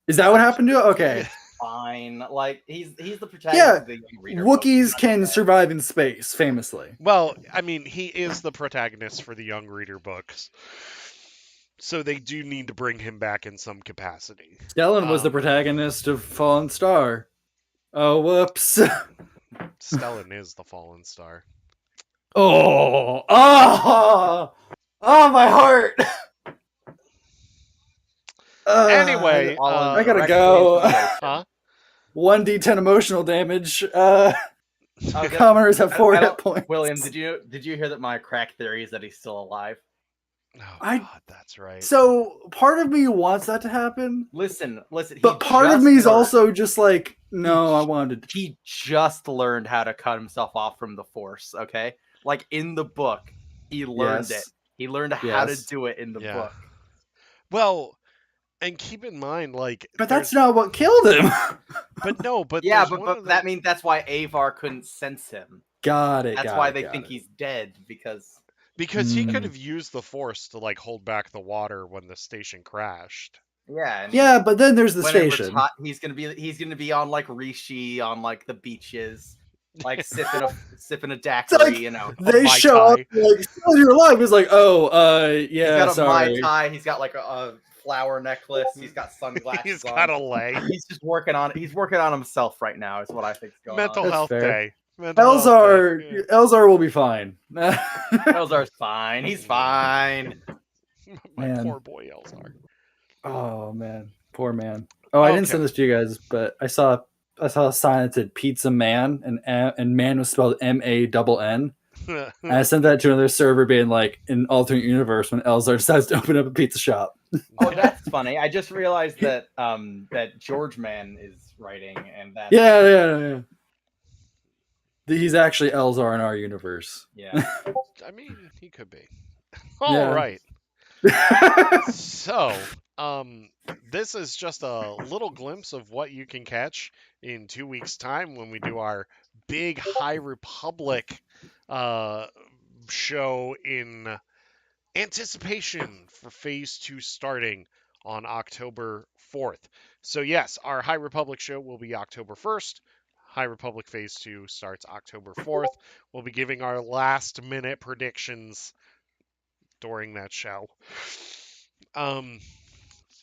Is that what happened to it? Okay. Yeah. fine. Like he's the protagonist Yeah. of the young reader book. He's Wookiees not can dead. survive in space, famously. Well, I mean, he is the protagonist for the young reader books, so they do need to bring him back in some capacity. Stellan was the Um, protagonist of Fallen Star. Oh, whoops. Stellan is the fallen star. Oh, my heart. Anyway, All I gotta directly go. into the ocean. huh? 1d10 emotional damage. Oh, good. Commoners have 4 I hit don't- points. William, did you hear that my crack theory is that he's still alive? Oh I- God, that's right. So part of me wants that to happen, Listen. but part of me is also just like, no, I wanted to. He just learned how to cut himself off from the Force. Okay, like in the book, he learned Yes. it. He learned how to Yes. do it in the Yeah. book. Well, and keep in mind, like, But that's not what killed him. But no, but Yeah, there's one but of that them- means that's why Avar couldn't sense him. Got it. That's got why it, they got think it. he's dead because because he could Mm. have used the Force to like hold back the water when the station crashed. yeah, and Yeah, but then there's the when it station. he's gonna be on like Rishi on like the beaches, like sipping a daiquiri, like- you know. They Mai show up Tai. like, "Oh, you're alive." It's like, oh, He's yeah, got a sorry. Mai Tai, he's got like a flower necklace, he's got sunglasses He's on. got a lay. He's just working on himself right now is what I think's going Mental That's health fair. day. Mental health day. Elzar, Elzar will be fine. on. Elzar's fine. He's fine. My Man. poor boy Elzar. Oh man, poor man. Oh, I didn't Okay. send this to you guys, but I saw a sign that said "Pizza Man" and "man" was spelled MANN. And I sent that to another server, being like, in alternate universe, when Elzar decides to open up a pizza shop. Oh, that's funny. I just realized that that George Man is writing and that Yeah. He's actually Elzar in our universe. yeah. I mean, he could be. All Yeah. right. So, this is just a little glimpse of what you can catch in 2 weeks' time when we do our big High Republic show in anticipation for Phase 2 starting on October 4th. So, yes, our High Republic show will be October 1st. High Republic Phase 2 starts October 4th. We'll be giving our last minute predictions during that show.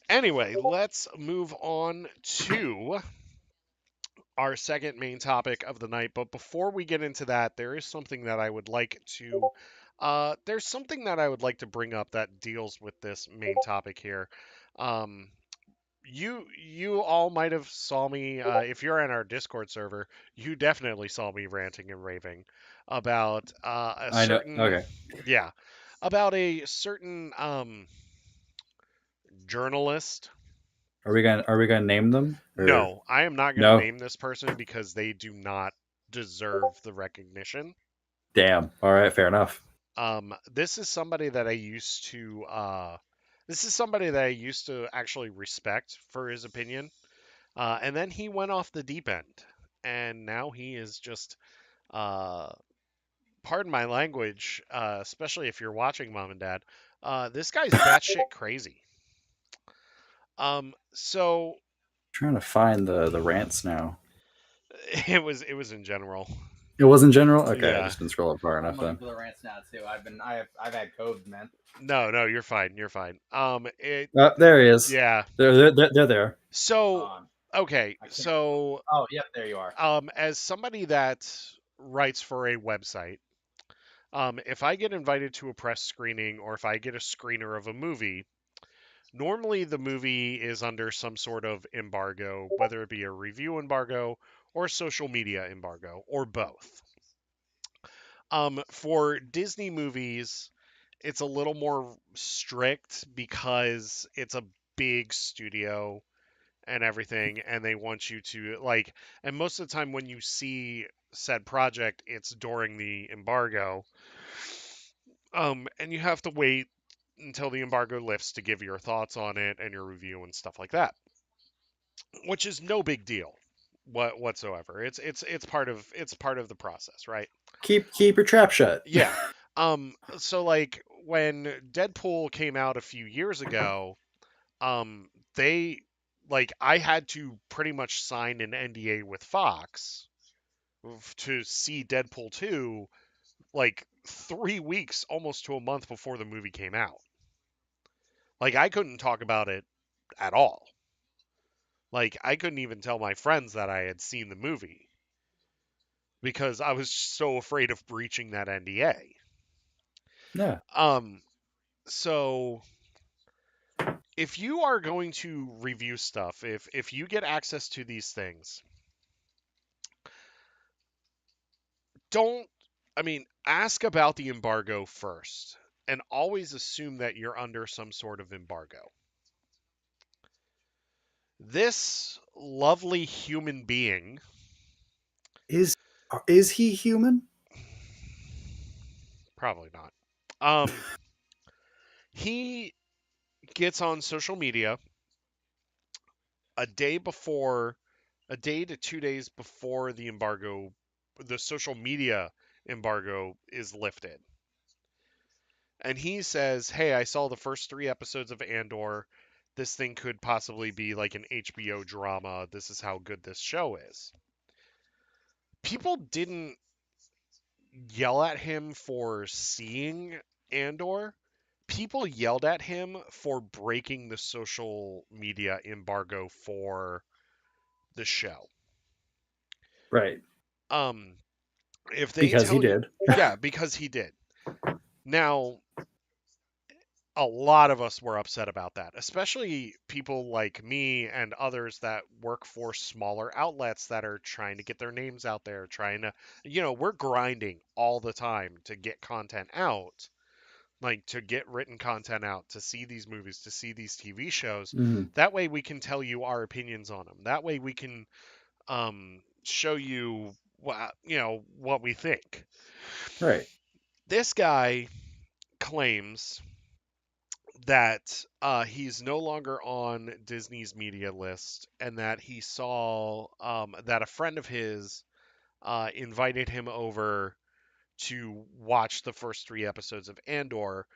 Anyway, let's move on to our second main topic of the night. But before we get into that, there is something that I would like to bring up that deals with this main topic here. You all might have saw me if you're in our Discord server, you definitely saw me ranting and raving about a I know. certain Okay. yeah, about a certain journalist. Are we gonna name them? Or- No, I am not going No? to name this person because they do not deserve the recognition. Damn. All right. Fair enough. This is somebody that I used to actually respect for his opinion. And then he went off the deep end, and now he is just, pardon my language, especially if you're watching, Mom and Dad. This guy's batshit crazy. So Trying to find the rants now. it was in general. It was in general. Okay, Yeah. I've just been scrolling far I'm enough looking then. for the rants now too. I've had COVID, man. No, you're fine. You're fine. There he is. Yeah. They're there. So On. okay, I can't- so Oh, yep, there you are. as somebody that writes for a website, if I get invited to a press screening or if I get a screener of a movie, normally the movie is under some sort of embargo, whether it be a review embargo or social media embargo or both. For Disney movies, it's a little more strict because it's a big studio and everything, and they want you to like, and most of the time when you see said project, it's during the embargo, and you have to wait until the embargo lifts to give your thoughts on it and your review and stuff like that. which is no big deal whatsoever. It's part of the process, right? Keep your trap shut. Yeah. So like when Deadpool came out a few years ago, they like I had to pretty much sign an NDA with Fox to see Deadpool 2 like 3 weeks almost to a month before the movie came out. Like I couldn't talk about it at all. Like I couldn't even tell my friends that I had seen the movie because I was so afraid of breaching that NDA. Yeah. Um so if you are going to review stuff, if you get access to these things, don't I mean, ask about the embargo first and always assume that you're under some sort of embargo. This lovely human being, Is is he human? probably not. He gets on social media a day before, a day to 2 days before the social media embargo is lifted. And he says, "Hey, I saw the first 3 episodes of Andor. This thing could possibly be like an HBO drama. This is how good this show is." People didn't yell at him for seeing Andor. People yelled at him for breaking the social media embargo for the show. Right. Um, if they Because he tell you, did. yeah, because he did. Now, a lot of us were upset about that, especially people like me and others that work for smaller outlets that are trying to get their names out there, trying to, we're grinding all the time to get content out, like to get written content out, to see these movies, to see these TV shows. Mhm. That way we can tell you our opinions on them. That way we can show you what we think. Right. This guy claims that he's no longer on Disney's media list, and that he saw that a friend of his invited him over to watch the first 3 episodes of Andor.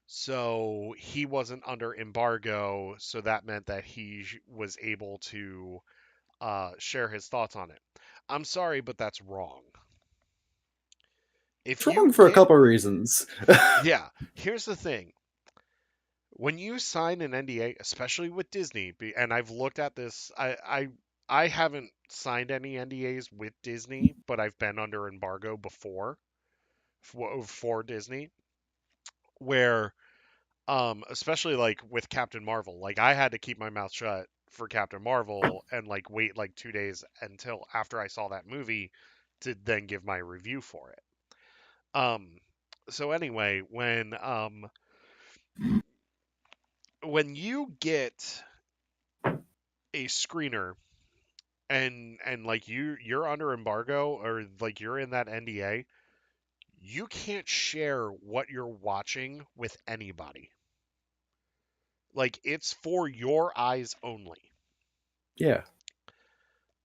So he wasn't under embargo, so that meant that he was able to share his thoughts on it. I'm sorry, but that's wrong. If It's wrong you for a get, couple of reasons. yeah, here's the thing. When you sign an NDA, especially with Disney, and I've looked at this, I haven't signed any NDAs with Disney, but I've been under embargo before for Disney, where especially like with Captain Marvel, like I had to keep my mouth shut for Captain Marvel and like wait like 2 days until after I saw that movie to then give my review for it. Um, so anyway, when you get a screener and like you're under embargo or like you're in that NDA, you can't share what you're watching with anybody. Like it's for your eyes only. Yeah.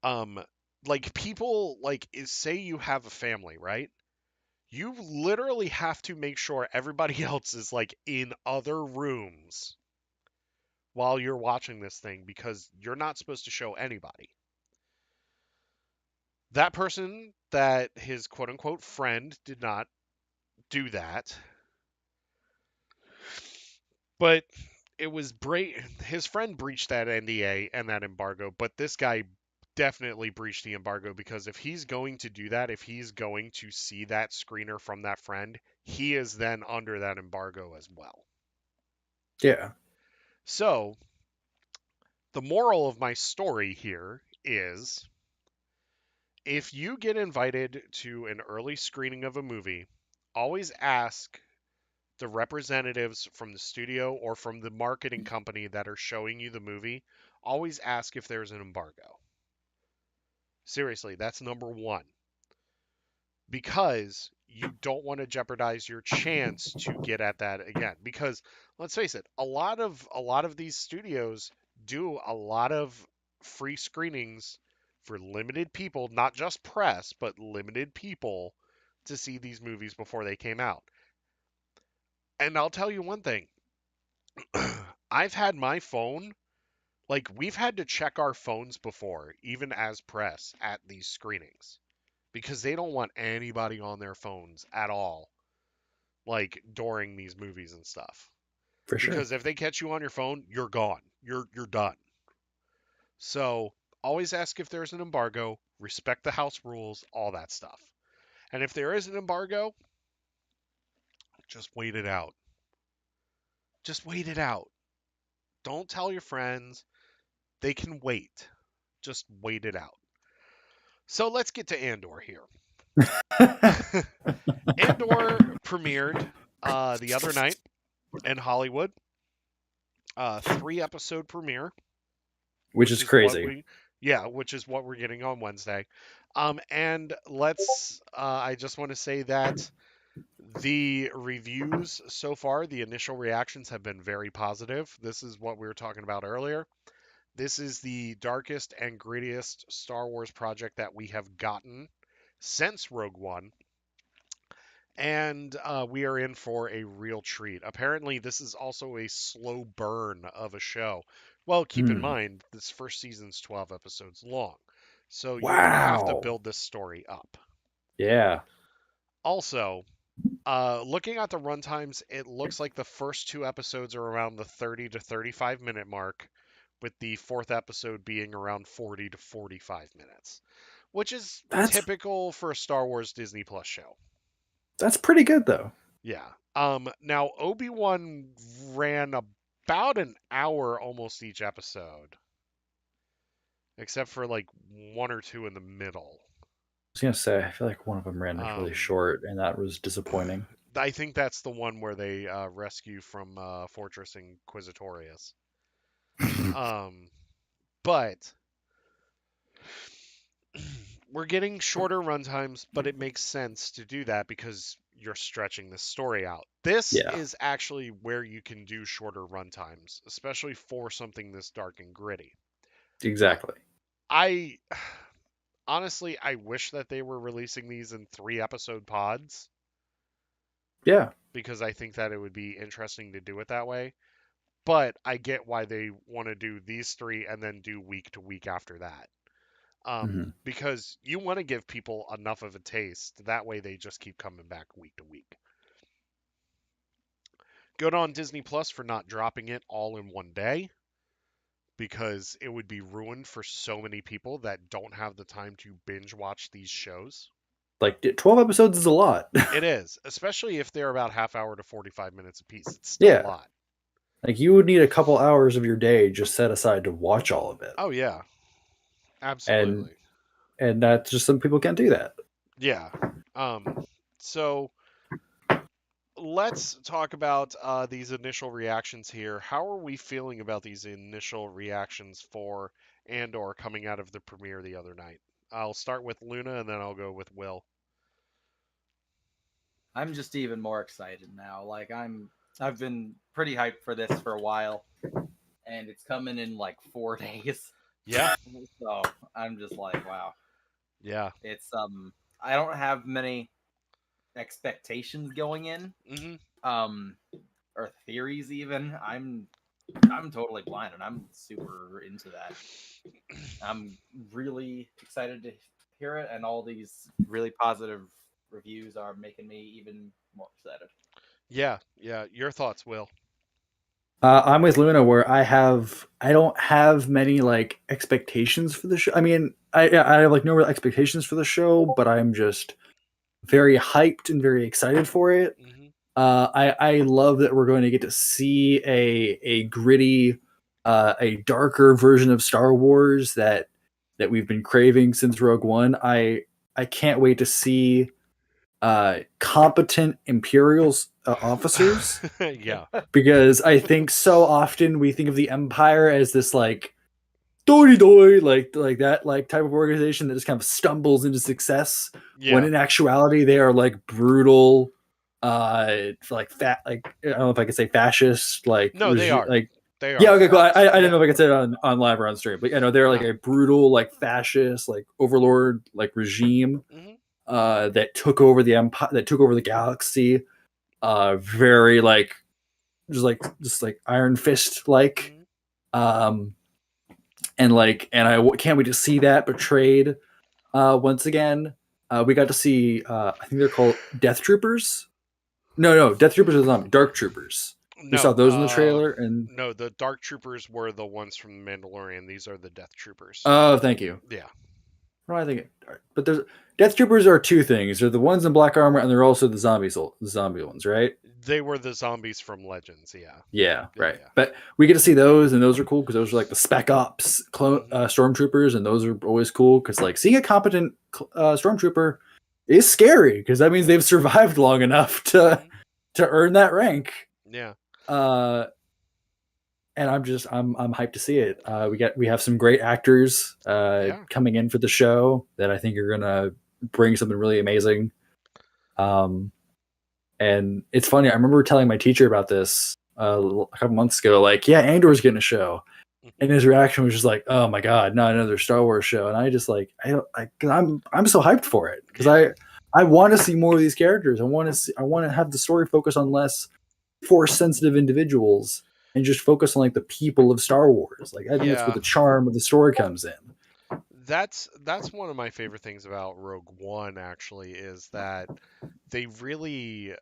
Um like people like say you have a family, right? You literally have to make sure everybody else is like in other rooms while you're watching this thing because you're not supposed to show anybody. That person that his quote unquote friend did not do that, but his friend breached that NDA and that embargo, but this guy definitely breached the embargo because if he's going to do that, if he's going to see that screener from that friend, he is then under that embargo as well. Yeah. So, the moral of my story here is if you get invited to an early screening of a movie, always ask the representatives from the studio or from the marketing company that are showing you the movie, always ask if there's an embargo. Seriously, that's number one. Because you don't want to jeopardize your chance to get at that again. Because let's face it, a lot of these studios do a lot of free screenings for limited people, not just press, but limited people to see these movies before they came out. And I'll tell you one thing. I've had my phone, like, we've had to check our phones before, even as press, at these screenings, because they don't want anybody on their phones at all, like, during these movies and stuff. For sure. Because if they catch you on your phone, you're gone. You're done. So always ask if there's an embargo, respect the house rules, all that stuff. And if there is an embargo, just wait it out. Just wait it out. Don't tell your friends. They can wait. Just wait it out. So let's get to Andor here. Andor premiered the other night in Hollywood. 3-episode premiere. Which is crazy. Which is what we're getting on Wednesday. And I just want to say that the reviews so far, the initial reactions have been very positive. This is what we were talking about earlier. This is the darkest and grittiest Star Wars project that we have gotten since Rogue One. And we are in for a real treat. Apparently, this is also a slow burn of a show. Well, keep in mind, this first season's 12 episodes long. So you're going to have to build this story up. Yeah. Also, looking at the runtimes, it looks like the first 2 episodes are around the 30 to 35 minute mark, with the 4th episode being around 40 to 45 minutes, which is typical for a Star Wars Disney Plus show. That's pretty good, though. Yeah. Now, Obi-Wan ran about an hour almost each episode, except for like 1 or 2 in the middle. I was gonna say, I feel like one of them ran really short, and that was disappointing. I think that's the one where they rescue from Fortress Inquisitorius. But we're getting shorter runtimes, but it makes sense to do that because you're stretching the story out. This is actually where you can do shorter runtimes, especially for something this dark and gritty. Exactly. Honestly, I wish that they were releasing these in 3-episode pods. Yeah. Because I think that it would be interesting to do it that way. But I get why they want to do these 3 and then do week to week after that. Because you want to give people enough of a taste. That way they just keep coming back week to week. Good on Disney Plus for not dropping it all in one day, because it would be ruined for so many people that don't have the time to binge watch these shows. Like 12 episodes is a lot. It is, especially if they're about half hour to 45 minutes apiece. It's still a lot. Like, you would need a couple hours of your day just set aside to watch all of it. Oh, yeah. Absolutely. And that's just, some people can't do that. Yeah. So let's talk about these initial reactions here. How are we feeling about these initial reactions for Andor coming out of the premiere the other night? I'll start with Luna, and then I'll go with Will. I'm just even more excited now. Like, I've been pretty hyped for this for a while, and it's coming in like 4 days. Yeah. So I'm just like, wow. Yeah. It's I don't have many expectations going in. Or theories even. I'm totally blind, and I'm super into that. I'm really excited to hear it, and all these really positive reviews are making me even more excited. Yeah. Your thoughts, Will? I'm with Luna, where I don't have many like expectations for the show. I mean, I have like no real expectations for the show, but I'm just very hyped and very excited for it. I love that we're going to get to see a gritty, a darker version of Star Wars that we've been craving since Rogue One. I can't wait to see competent Imperial officers. Yeah. Because I think so often we think of the Empire as this like doy like that like type of organization that just kind of stumbles into success. Yeah. When in actuality they are like brutal, like fat, like I don't know if I could say fascist. Like no, they are. Like They Yeah, are okay, cool. I forced. didn't Yeah. know if I could say it on live or on stream, but they're like No. a brutal, like fascist, like overlord, like regime Hmm. that took over the empire, that took over the galaxy. Very like just like Iron Fist like, Hmm. um, and I can't wait to see that betrayed once again. We got to see I think they're called Death Troopers. No, Death Troopers is zombie. Dark Troopers. We saw No. those in the trailer, and No. The Dark Troopers were the ones from the Mandalorian. These are the Death Troopers. oh, thank you. Yeah. What do I think? But there's Death Troopers are two things. They're the ones in black armor, and they're also the zombie ones, right? They were the zombies from Legends. Yeah. Yeah, Yeah. right. But we get to see those, and those are cool because those are like the Spec Ops Hmm. stormtroopers, and those are always cool because like seeing a competent stormtrooper is scary because that means they've survived long enough Hmm. to earn that rank. Yeah. Uh, and I'm hyped to see it. We have some great actors Yeah. coming in for the show that I think are gonna bring something really amazing. Um, and it's funny. I remember telling my teacher about this a couple months ago. Like, yeah, Andor's getting a show, and his reaction was just like, "Oh my god, not another Star Wars show." And I just like, cause I'm so hyped for it because Yeah. I want to see more of these characters. I want to have the story focus on less force sensitive individuals and just focus on like the people of Star Wars. Like I think that's where Yeah. the charm of the story comes in. That's one of my favorite things about Rogue One actually is that they really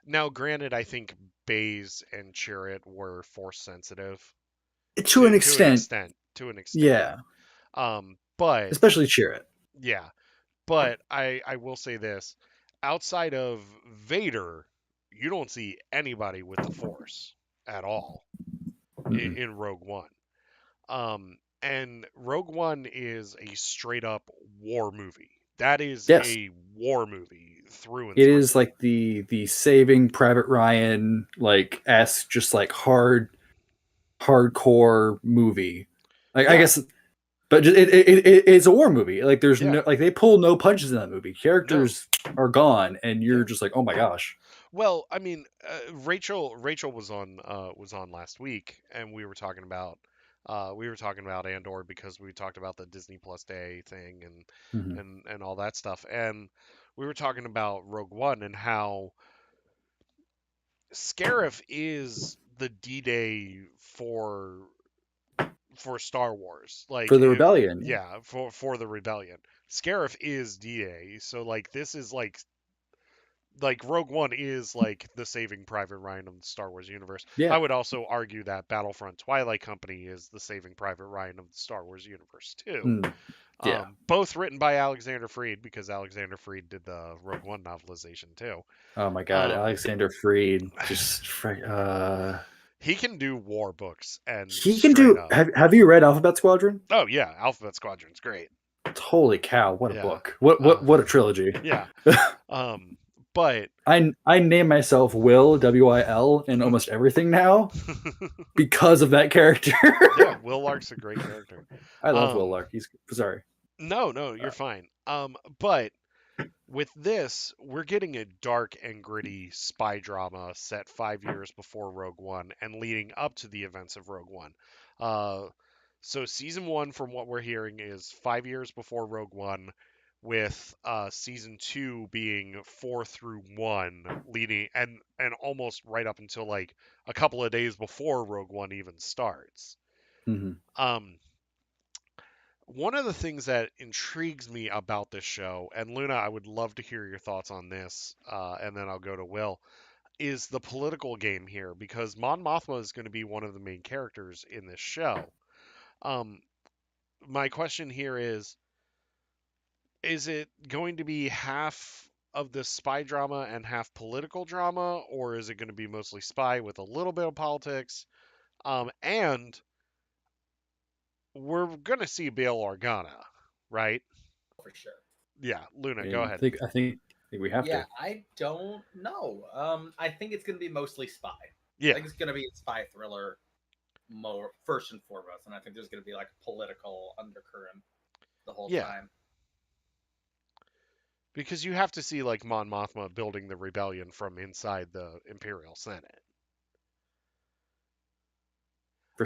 now granted I think Baze and Chirrut were force sensitive To an to an extent, extent to an extent. yeah, But especially cheer it. yeah, but I will say this, outside of Vader, you don't see anybody with the force at all Mm-mm. in Rogue One. And Rogue One is a straight up war movie. That is Yes, a war movie through and it through. is like the Saving Private Ryan like s just like hardcore movie. Like I Yeah, guess, but it's a war movie. Like there's yeah. no like they pull no punches in that movie. No, Characters are gone, and you're yeah. just like, oh my gosh. Well, I mean, Rachel was on last week, and we were talking about Andor because we talked about the Disney Plus Day thing Mhm. and all that stuff, and we were talking about Rogue One and how Scarif is the D-Day for Star Wars. For the rebellion. Yeah, for the rebellion. Scarif is D-Day, so like this is like Rogue One is like the Saving Private Ryan of the Star Wars universe. I Yeah. would also argue that Battlefront Twilight Company is the Saving Private Ryan of the Star Wars universe too. Mm, yeah. Both written by Alexander Freed because Alexander Freed did the Rogue One novelization too. Oh my god, Um, Alexander Freed just he can do war books and he can straight do. up. Have you read Alphabet Squadron? Oh yeah, Alphabet Squadron's great. Holy cow! What a Yeah. book! Uh, What a trilogy! yeah. But I name myself Will in almost everything now because of that character. yeah, Will Lark's a great character. I love Will Um, Lark. He's sorry. no, you're fine. But with this, we're getting a dark and gritty spy drama set 5 years before Rogue One and leading up to the events of Rogue One. Uh, so season one, from what we're hearing, is 5 years before Rogue One, with season two being 4 through 1, leading and almost right up until like a couple of days before Rogue One even starts. Mm-hmm. Um, One of the things that intrigues me about this show, and Luna, I would love to hear your thoughts on this, and then I'll go to Will, is the political game here because Mon Mothma is going to be one of the main characters in this show. Um, my question here is it going to be half of the spy drama and half political drama, or is it going to be mostly spy with a little bit of politics? And we're going to see Bail Organa, right? For sure. Yeah, Luna, go And ahead. I think we have Yeah, to. I don't know. I think it's going to be mostly spy. I Yeah, think it's going to be a spy thriller, more first and foremost, and I think there's going to be like a political undercurrent the whole yeah, time. because you have to see like Mon Mothma building the rebellion from inside the Imperial Senate.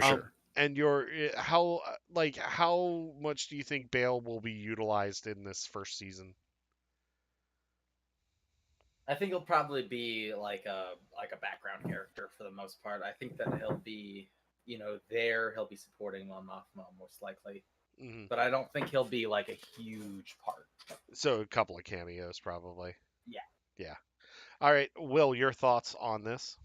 for sure. And how much do you think Bale will be utilized in this first season? I think he'll probably be like a background character for the most part. I think that he'll be, there. He'll be supporting Mon Mothma most likely, Hmm. but I don't think he'll be like a huge part. So a couple of cameos, probably. Yeah. Yeah. All right, Will, your thoughts on this?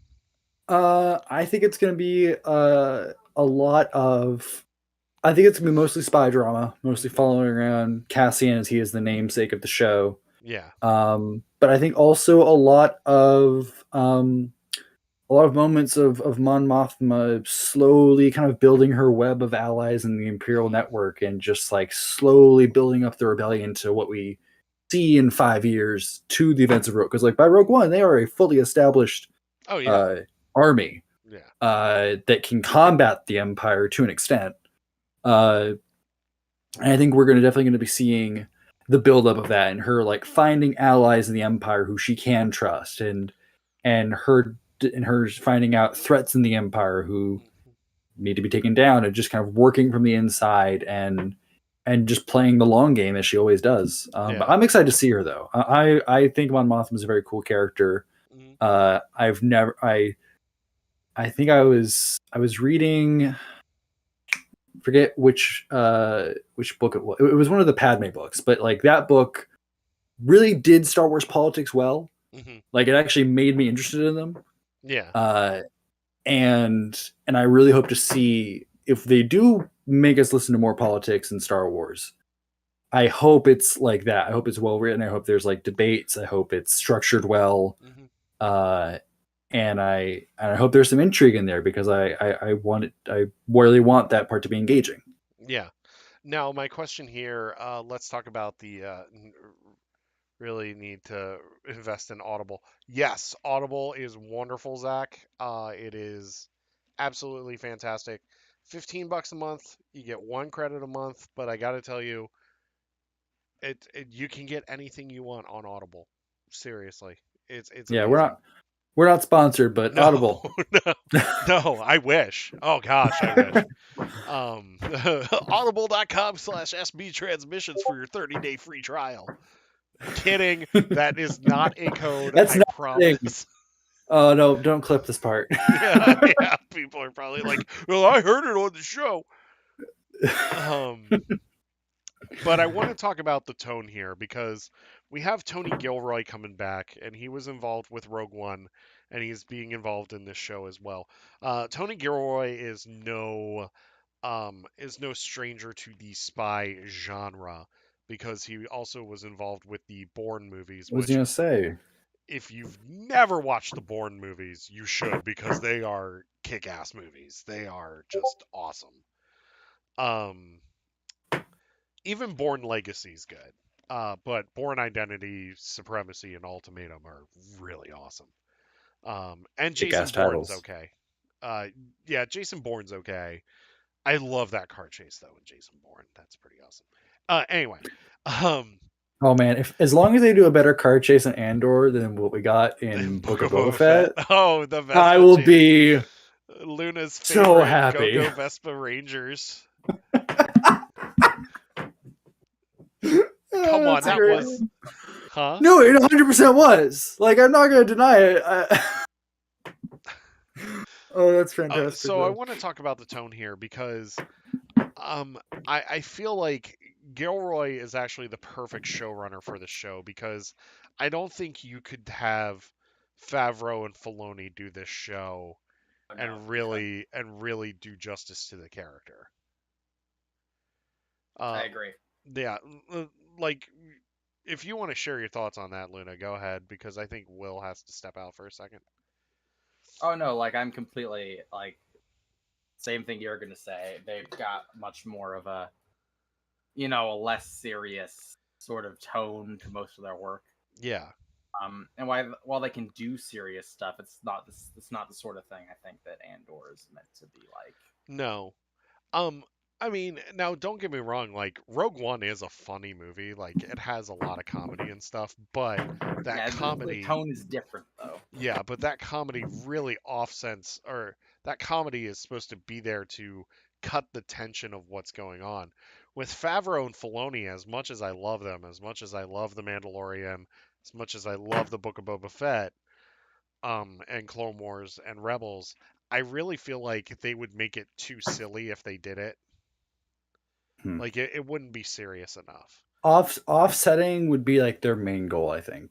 I think it's going to be a lot of. I think it's going to be mostly spy drama, mostly Hmm. following around Cassian as he is the namesake of the show. Yeah. But I think also a lot of moments of Mon Mothma slowly kind of building her web of allies in the Imperial Hmm. network and just like slowly building up the rebellion to what we see in 5 years to the events of Rogue. Because like by Rogue One, they are a fully established Oh yeah. uh, army Yeah. that can combat the Empire to an extent. And I think we're definitely going to be seeing the buildup of that and her like finding allies in the Empire who she can trust and her finding out threats in the Empire who Mhm. need to be taken down and just kind of working from the inside and just playing the long game as she always does. But Yeah. I'm excited to see her though. I think Mon Mothma is a very cool character. Hmm. I've never I think I was reading, forget which book it was. It was one of the Padme books, but like that book really did Star Wars politics well. Hmm. Like it actually made me interested in them. Yeah. Uh, and I really hope to see if they do make us listen to more politics in Star Wars. I hope it's like that. I hope it's well written. I hope there's like debates. I hope it's structured well. Hmm. Uh, and I hope there's some intrigue in there because I want it. I really want that part to be engaging. Yeah. Now, my question here, let's talk about really need to invest in Audible. Yes, Audible is wonderful, Zach. It is absolutely fantastic. $15 a month, you get 1 credit a month, but I got to tell you, you can get anything you want on Audible. Seriously. It's Yeah, amazing. we're not sponsored, but No, Audible. no, no, I wish. Oh gosh, I wish. Audible.com/SB transmissions for your 30-day free trial. Kidding. That is not a code, That's I not a thing. promise. Oh no, don't clip this part. Yeah, yeah. People are probably like, well, I heard it on the show. Um, but I want to talk about the tone here because we have Tony Gilroy coming back, and he was involved with Rogue One, and he's being involved in this show as well. Tony Gilroy is no stranger to the spy genre because he also was involved with the Bourne movies, What was which you gonna say? if you've never watched the Bourne movies, you should because they are kick-ass movies. They are just awesome. Um, even Bourne Legacy is good. But Bourne Identity, Supremacy, and Ultimatum are really awesome. And Kick Jason ass Bourne's titles. okay. Yeah, Jason Bourne's okay. I love that car chase though in Jason Bourne. That's pretty awesome. Anyway, um, Oh man, if as long as they do a better car chase in Andor than what we got in Book Book of of Boba Boba Fett. Fett, Oh, the I Vespa will chase. be Luna's so favorite Go happy. Go Vespa Rangers. Come on, That's a that great. was, huh? No, it 100% was. Like I'm not gonna deny it. Oh, that's fantastic So I though. want to talk about the tone here because I feel like Gilroy is actually the perfect showrunner for the show because I don't think you could have Favreau and Filoni do this show Oh, no, and you couldn't. really do justice to the character. I Uh, agree. yeah, like if you want to share your thoughts on that, Luna, go ahead because I think Will has to step out for a second. Oh no, like I'm completely like same thing you're gonna say. They've got much more of a less serious sort of tone to most of their work. Yeah. And while they can do serious stuff, it's not the sort of thing I think that Andor is meant to be like. No. Um, I mean, now don't get me wrong, like Rogue One is a funny movie, like it has a lot of comedy and stuff, but that Yeah, the comedy, tone is different though. yeah, but that comedy really offsets or that comedy is supposed to be there to cut the tension of what's going on. With Favreau and Filoni, as much as I love them, as much as I love The Mandalorian, as much as I love the Book of Boba Fett, and Clone Wars and Rebels, I really feel like they would make it too silly if they did it. Hmm. Like it wouldn't be serious enough. Offsetting would be like their main goal, I think.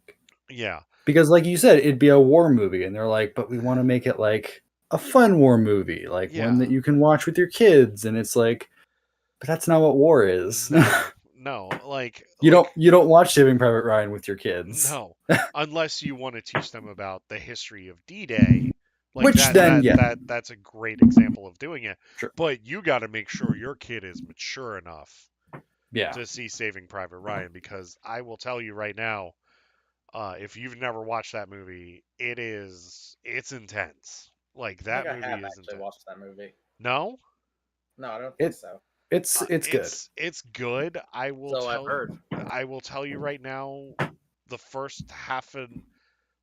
Yeah. Because like you said, it'd be a war movie, and they're like, but we want to make it like a fun war movie, like one Yeah. that you can watch with your kids. And it's like, but that's not what war is. No. No. Like You don't watch Saving Private Ryan with your kids. no. Unless you want to teach them about the history of D-Day. Like Which then, yeah, that's a great example of doing it. sure, But you got to make sure your kid is mature enough yeah, to see Saving Private Ryan, because I will tell you right now, if you've never watched that movie, it's intense. Like I think that I movie have is actually intense. watched that movie. No, No, I don't think so. it's good. it's good. So I've heard. I will tell you right now, the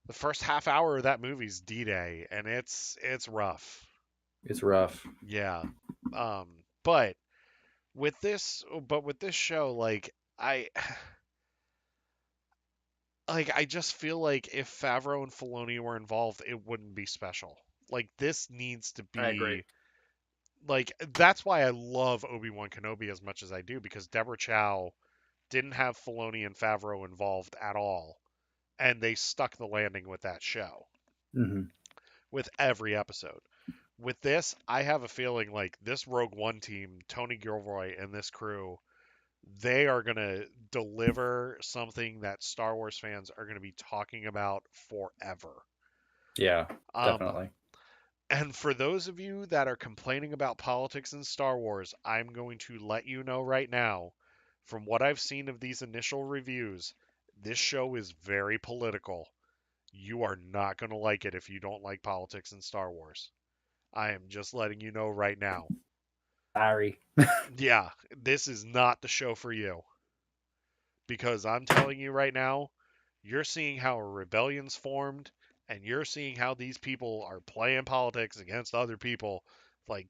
the first half hour of that movie's D-Day, and it's rough. It's rough. Yeah. Um, but with this show, like I I just feel like if Favreau and Filoni were involved, it wouldn't be special. Like this needs to I agree. be like that's why I love Obi-Wan Kenobi as much as I do, because Deborah Chow didn't have Filoni and Favreau involved at all, and they stuck the landing with that show Hmm. with every episode. With this, I have a feeling like this Rogue One team, Tony Gilroy and this crew, they are going to deliver something that Star Wars fans are going to be talking about forever. Yeah, Um, definitely. and for those of you that are complaining about politics in Star Wars, I'm going to let you know right now, from what I've seen of these initial reviews, this show is very political. You are not going to like it if you don't like politics in Star Wars. I am just letting you know right now. Sorry. Yeah, this is not the show for you. Because I'm telling you right now, you're seeing how a rebellion's formed, and you're seeing how these people are playing politics against other people. Like,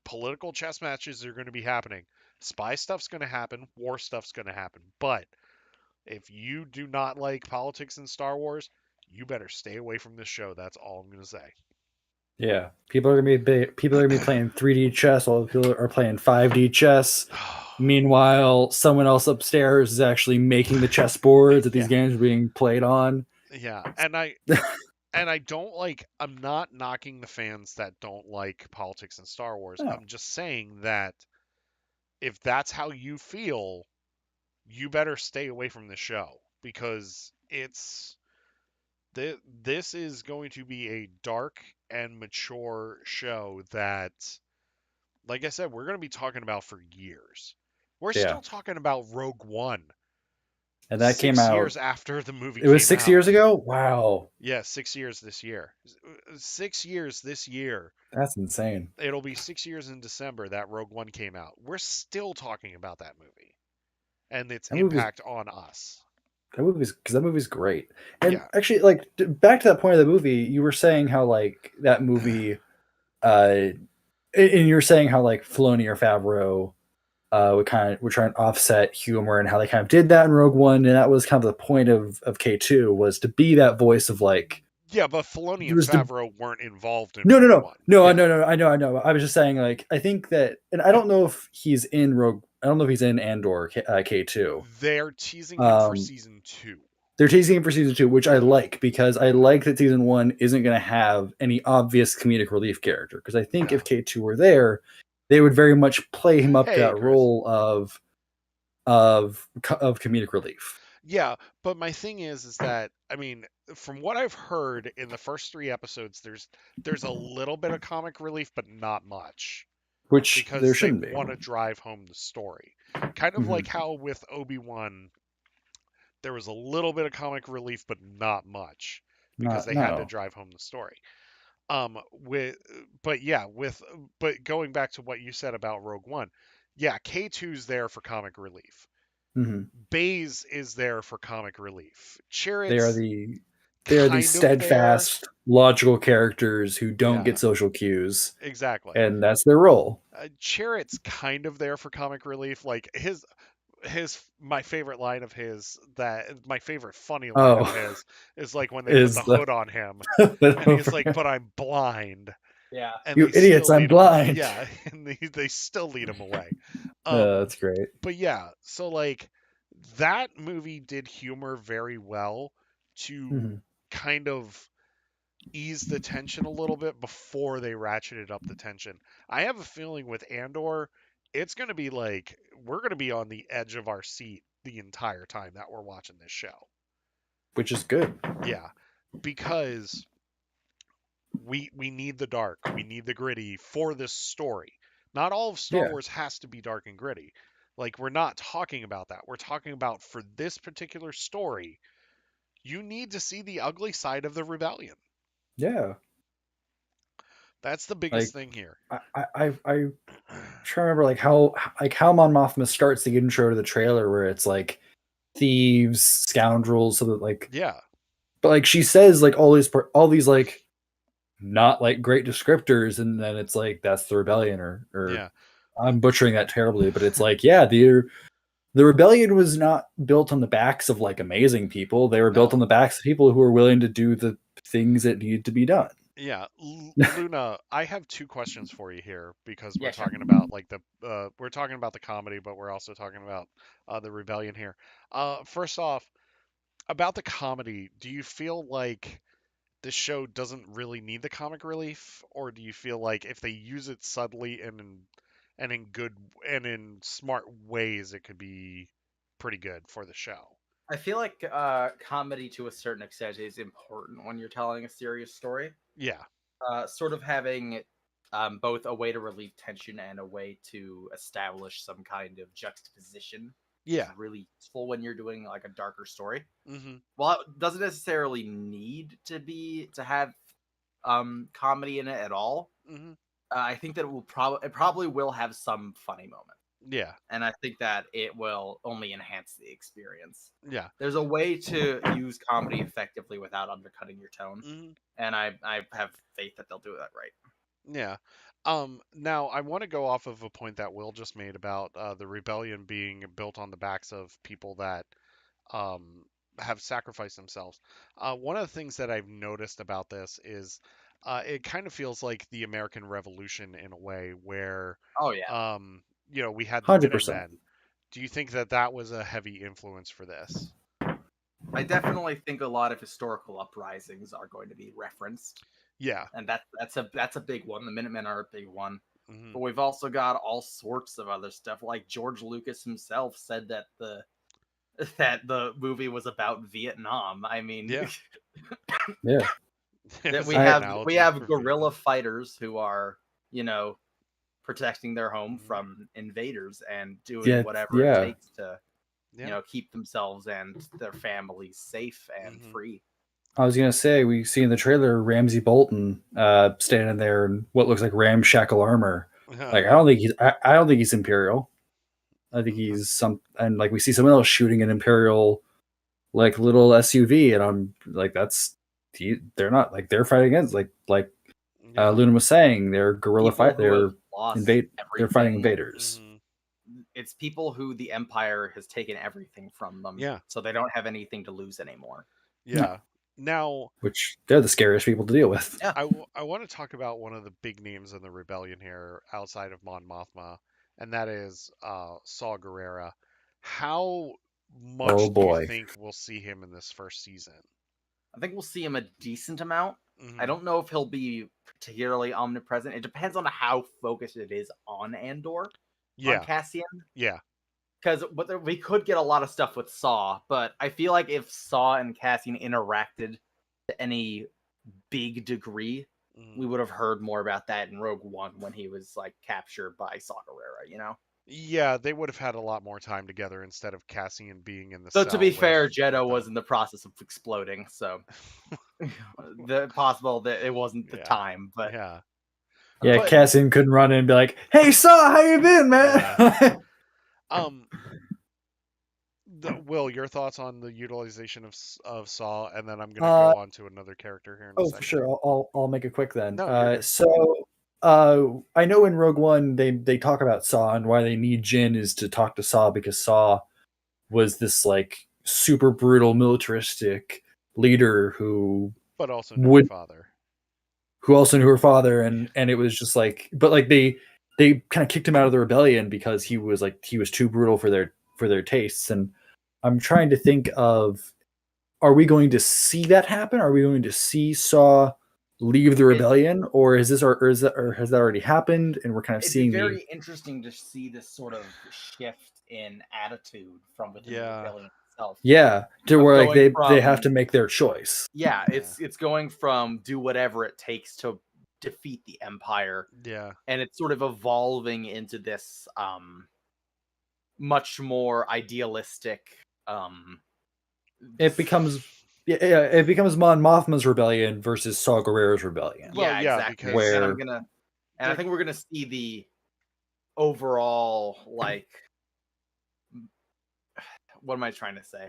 political chess matches are going to be happening. Spy stuff's going to happen. War stuff's going to happen. But if you do not like politics in Star Wars, you better stay away from this show. That's all I'm going to say. Yeah, people are gonna be playing 3D chess while people are playing 5D chess. Meanwhile, someone else upstairs is actually making the chessboards that these Yeah. games are being played on. Yeah. And I don't like, I'm not knocking the fans that don't like politics in Star Wars. Oh, I'm just saying that if that's how you feel, you better stay away from the show, because this is going to be a dark and mature show that, like I said, we're going to be talking about for years. We're yeah, still talking about Rogue One and that came 6 years out. after the movie It was came 6 years out. ago. Wow, Yeah, 6 years this year. 6 years this year. that's insane. It'll be 6 years in December that Rogue One came out. We're still talking about that movie and its That movie's impact on us. that movie's great. And Yeah. actually, like back to that point of the movie, you were saying how like that movie, and you were saying how like Filoni or Favreau would try and offset humor, and how they kind of did that in Rogue One, and that was kind of the point of K2, was to be that voice of like, Yeah, but Filoni it and was the Favreau weren't involved in no no Rogue no One. no Yeah. no no I know. I was just saying like I think that, and I don't know if he's in Rogue. I don't know if he's in Andor K2. They're teasing him for Um, season 2. they're teasing him for season 2, which I like, because I like that season 1 isn't going to have any obvious comedic relief character. Because I think No. if K2 were there, they would very much play him up to Hey, that Chris. role of comedic relief. Yeah, but my thing is that, I mean, from what I've heard in the first 3 episodes, there's a little bit of comic relief, but not much, Which there because they shouldn't be. want to drive home the story. Kind of like how with Obi-Wan, there was a little bit of comic relief, but not much, because Not they had to no. drive home the story. With but yeah, with but going back to what you said about Rogue One, yeah, K2's there for comic relief. Mm-hmm. Baze is there for comic relief. They are Chirrut's the kind of there. steadfast. logical characters who don't Yeah. get social cues, Exactly. and that's their role. Chirrut's kind of there for comic relief. Like my favorite line of his, that my favorite funny line of Oh, his is like when they put the is the hood on him and he's like, over. "But I'm blind." Yeah. And You they idiots! still I'm lead him. blind. Yeah, and they still lead him away. Um, That's great. but yeah, so like that movie did humor very well to Hmm. kind of ease the tension a little bit before they ratcheted up the tension. I have a feeling with Andor, it's going to be like we're going to be on the edge of our seat the entire time that we're watching this show. Which is good. Yeah, because we need the dark, we need the gritty for this story. Not all of Star Yeah, Wars has to be dark and gritty. Like we're not talking about that. We're talking about for this particular story, you need to see the ugly side of the rebellion. yeah. That's the biggest Like thing here. I trying to remember how Mon Mothma starts the intro to the trailer where it's like thieves, scoundrels, so that like, Yeah. but like she says like all these like not like great descriptors, and then it's like that's the rebellion, or Yeah. I'm butchering that terribly, but it's like yeah, the rebellion was not built on the backs of like amazing people. They were built on No. the backs of people who were willing to do the things that needed to be done. Yeah, Luna, I have two questions for you here because we're Yeah, sure. talking about like we're talking about the comedy, but we're also talking about the rebellion here. First off, about the comedy, do you feel like this show doesn't really need the comic relief, or do you feel like if they use it subtly and in good and in smart ways, it could be pretty good for the show? I feel like comedy to a certain extent is important when you're telling a serious story. Yeah, Sort of having both a way to relieve tension and a way to establish some kind of juxtaposition is yeah, really useful when you're doing like a darker story. mm-hmm, Well, it doesn't necessarily need to have comedy in it at all. mm-hmm, I think that it probably will have some funny moments, yeah, and I think that it will only enhance the experience. yeah. There's a way to use comedy effectively without undercutting your tone, Mm-hmm. and I have faith that they'll do that right. Yeah. Now I want to go off of a point that Will just made about the rebellion being built on the backs of people that um, have sacrificed themselves. One of the things that I've noticed about this is it kind of feels like the American Revolution in a way where, Oh yeah, um, we had the 100%. Minutemen. Do you think that that was a heavy influence for this? I definitely think a lot of historical uprisings are going to be referenced, Yeah. and that's a big one. The Minutemen are a big one. Hmm. But we've also got all sorts of other stuff. Like George Lucas himself said that the movie was about Vietnam. I mean, Yeah. Yeah. It that was we an have analogy for guerrilla Vietnam. fighters who are protecting their home Hmm. from invaders and doing Yeah. whatever it Yeah. takes to Yeah. keep themselves and their families safe and Hmm. free. I was gonna say we see in the trailer Ramsey Bolton standing there in what looks like ramshackle armor. Like I don't think he's Imperial. I think he's some, and like we see someone else shooting an Imperial like little SUV, and I'm like they're not like they're fighting against Yeah. Luna was saying they're guerrilla People fight who have lost they're fighting everything. invaders. Hmm. It's people who the Empire has taken everything from them, Yeah. so they don't have anything to lose anymore. Yeah. Now, Which they're the scariest people to deal with. Yeah. I want to talk about one of the big names in the rebellion here outside of Mon Mothma, and that is Saw Gerrera. How Oh much do you boy. think we'll see him in this first season? I think we'll see him a decent amount. I Hmm. don't know if he'll be particularly omnipresent. It depends on how focused it is on Andor, on Yeah. Cassian. Yeah. Because we could get a lot of stuff with Saw, but I feel like if Saw and Cassian interacted to any big degree, Hmm. we would have heard more about that in Rogue One when he was like captured by Saw Gerrera. Yeah, they would have had a lot more time together instead of Cassian being in the Though to cell be with fair, Jeddah was them. in the process of exploding, so the possible that it wasn't the Yeah. time, but Yeah. Yeah, But- Cassian couldn't run in and be like, "Hey, Saw, how you been, man?" Um Will, your thoughts on the utilization of Saw, and then I'm gonna go on to another character here in a Oh, second. for sure. I'll make it quick then. No, you're good. So I know in Rogue One they talk about Saw, and why they need Jin is to talk to Saw because Saw was this like super brutal militaristic leader who But also knew her father. who also knew her father, and it was just like, but like they kind of kicked him out of the rebellion because he was too brutal for their tastes. And I'm trying to think of, are we going to see that happen? Are we going to see Saw leave the rebellion, or has that already happened and we're kind of seeing It'd be very interesting to see this sort of shift in attitude from within the rebellion itself. Yeah, to where like they have to make their choice. Yeah, it's going from do whatever it takes to defeat the Empire. Yeah. And it's sort of evolving into this much more idealistic it becomes Mon Mothma's rebellion versus Saw Gerrera's rebellion. Well, exactly. Where I think we're gonna see the overall, like, what am I trying to say?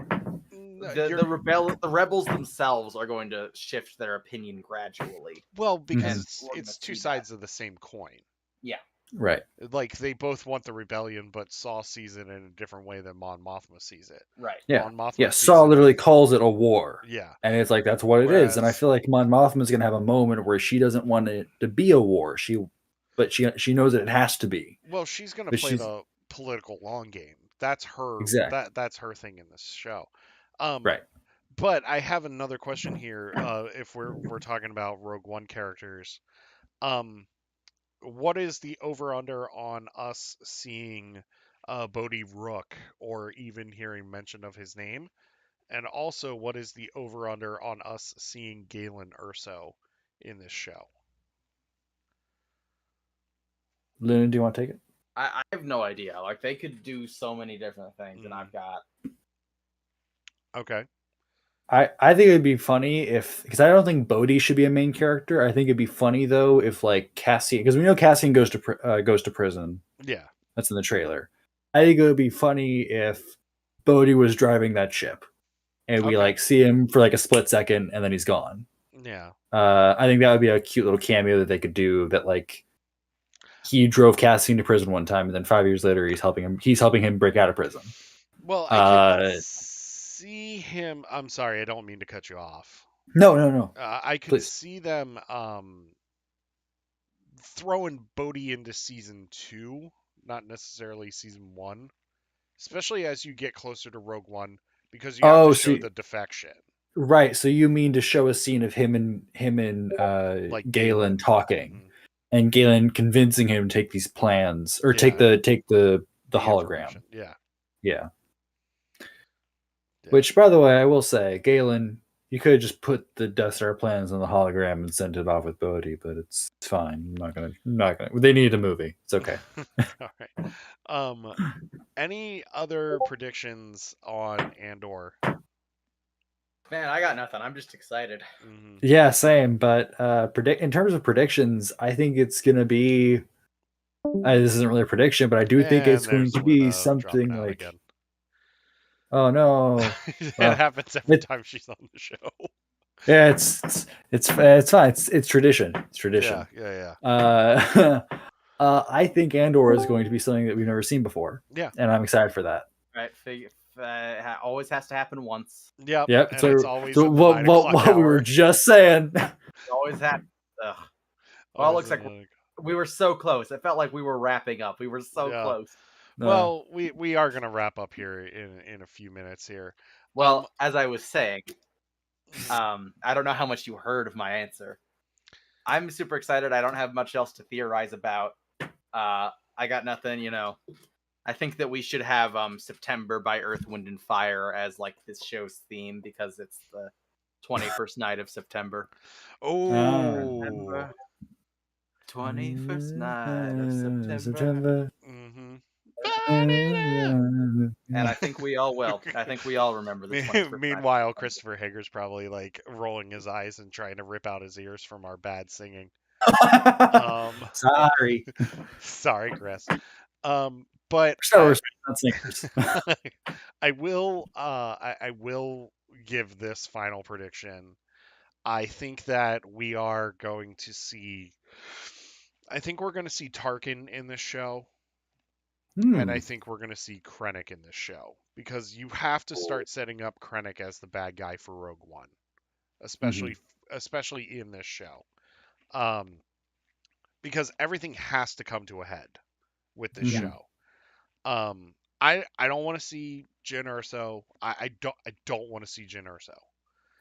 The rebels themselves are going to shift their opinion gradually. Well, because it's two sides of the same coin. Yeah. Right. Like, they both want the rebellion, but Saw sees it in a different way than Mon Mothma sees it. Right. Yeah. Saw literally calls it a war. Yeah. And it's like, that's what it is. And I feel like Mon Mothma's going to have a moment where she doesn't want it to be a war. But she knows that it has to be. Well, she's going to play the political long game. That's her. Exactly. That's her thing in this show. Right. But I have another question here. If we're talking about Rogue One characters, what is the over/under on us seeing Bodhi Rook, or even hearing mention of his name? And also, what is the over/under on us seeing Galen Erso in this show? Luna, do you want to take it? I have no idea. Like, they could do so many different things, and I've got. Okay. I think it'd be funny because I don't think Bodhi should be a main character. I think it'd be funny though if like Cassian, because we know Cassian goes to prison. Yeah, that's in the trailer. I think it would be funny if Bodhi was driving that ship, and we like see him for like a split second, and then he's gone. Yeah. I think that would be a cute little cameo that they could do. That like he drove Cassian to prison one time, and then 5 years later he's helping him break out of prison. Well, I could see him. I'm sorry, I don't mean to cut you off. No. I could see them throwing Bodhi into season 2, not necessarily season 1, especially as you get closer to Rogue One, because you have to show the defection. Right. So you mean to show a scene of him and like Galen talking, and Galen convincing him to take these plans or take the hologram. Yeah. Which, by the way, I will say, Galen, you could have just put the Death Star plans on the hologram and sent it off with Bodhi, but it's fine. I'm not gonna. They need a movie. It's okay. All right. Any other predictions on Andor? Man, I got nothing. I'm just excited. Mm-hmm. Yeah, same. But in terms of predictions, I think it's gonna be. This isn't really a prediction, but I do think it's going to be something like. Again. Oh no! It happens every time she's on the show. Yeah, it's fine. It's tradition. It's tradition. Yeah. I think Andor is going to be something that we've never seen before. Yeah, and I'm excited for that. Right, always has to happen once. Yep. Yep. So it's always what we were just saying. It always happens. Well, it looks like we were so close. It felt like we were wrapping up. We were so close. Well, we are going to wrap up here in a few minutes here. Well, as I was saying, I don't know how much you heard of my answer. I'm super excited. I don't have much else to theorize about. I got nothing, I think that we should have September by Earth, Wind, and Fire as like this show's theme because it's the 21st night of September. Oh. 21st night of September. Mm-hmm. And I think we all will. I think we all remember this. Meanwhile, Christopher Hager's probably like rolling his eyes and trying to rip out his ears from our bad singing. Sorry, Chris. but Star Wars, not Snickers. I will I will give this final prediction. I think that we are going to see. I think we're going to see Tarkin in this show, and I think we're going to see Krennic in this show because you have to start setting up Krennic as the bad guy for Rogue One, especially in this show, because everything has to come to a head with this show. I don't want to see Jyn Erso. I don't want to see Jyn Erso.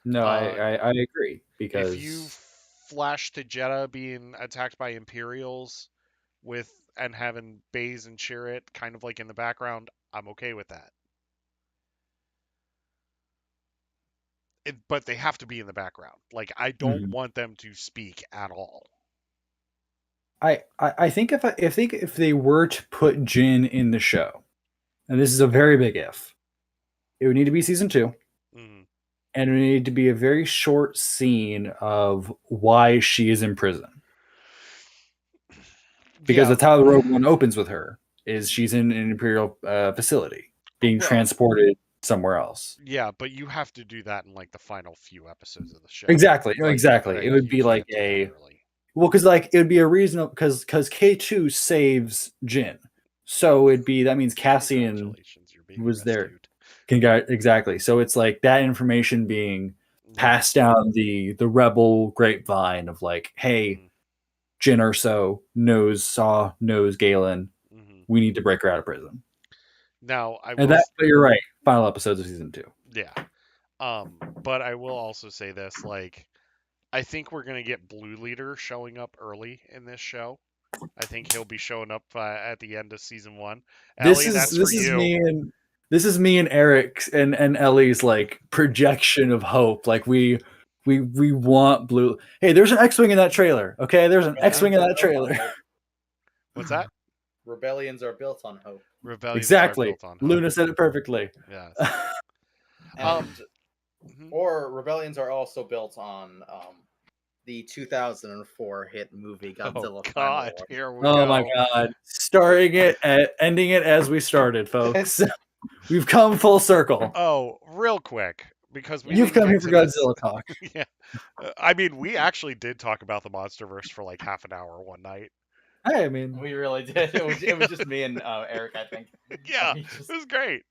No, I agree, because if you flash to Jeddah being attacked by Imperials and having Baze and Chirrut kind of like in the background, I'm okay with that. But they have to be in the background. Like, I don't want them to speak at all. I think if they were to put Jyn in the show, and this is a very big if, it would need to be season 2. And it would need to be a very short scene of why she is in prison. Because that's how the Rogue One opens with her, is she's in an Imperial facility, being transported somewhere else. Yeah, but you have to do that in like the final few episodes of the show. Exactly. It would be like it would be a reason, because K2 saves Jyn. So that means Cassian was there. Exactly. So it's like that information being passed down the rebel grapevine of like, hey, Jyn Erso knows Galen. We need to break her out of prison. Now, but you're right. Final episodes of season 2. Yeah. But I will also say this, like, I think we're gonna get Blue Leader showing up early in this show. I think he'll be showing up at the end of season 1. Ellie, that's for you. This is me and Eric and Ellie's like projection of hope. Like we want Blue. Hey, there's an X-wing in that trailer. Okay, there's an X-wing in that trailer. What's that? Rebellions are built on hope. Exactly. Luna said it perfectly. Yes. Or rebellions are also built on the 2004 hit movie Godzilla. Oh God! Here we go. Oh my God! Ending it as we started, folks. We've come full circle. Oh, real quick, because you've come here for Godzilla talk. Yeah, I mean, we actually did talk about the MonsterVerse for like half an hour one night. I mean, we really did. It was just me and Eric, I think. Yeah, it was great.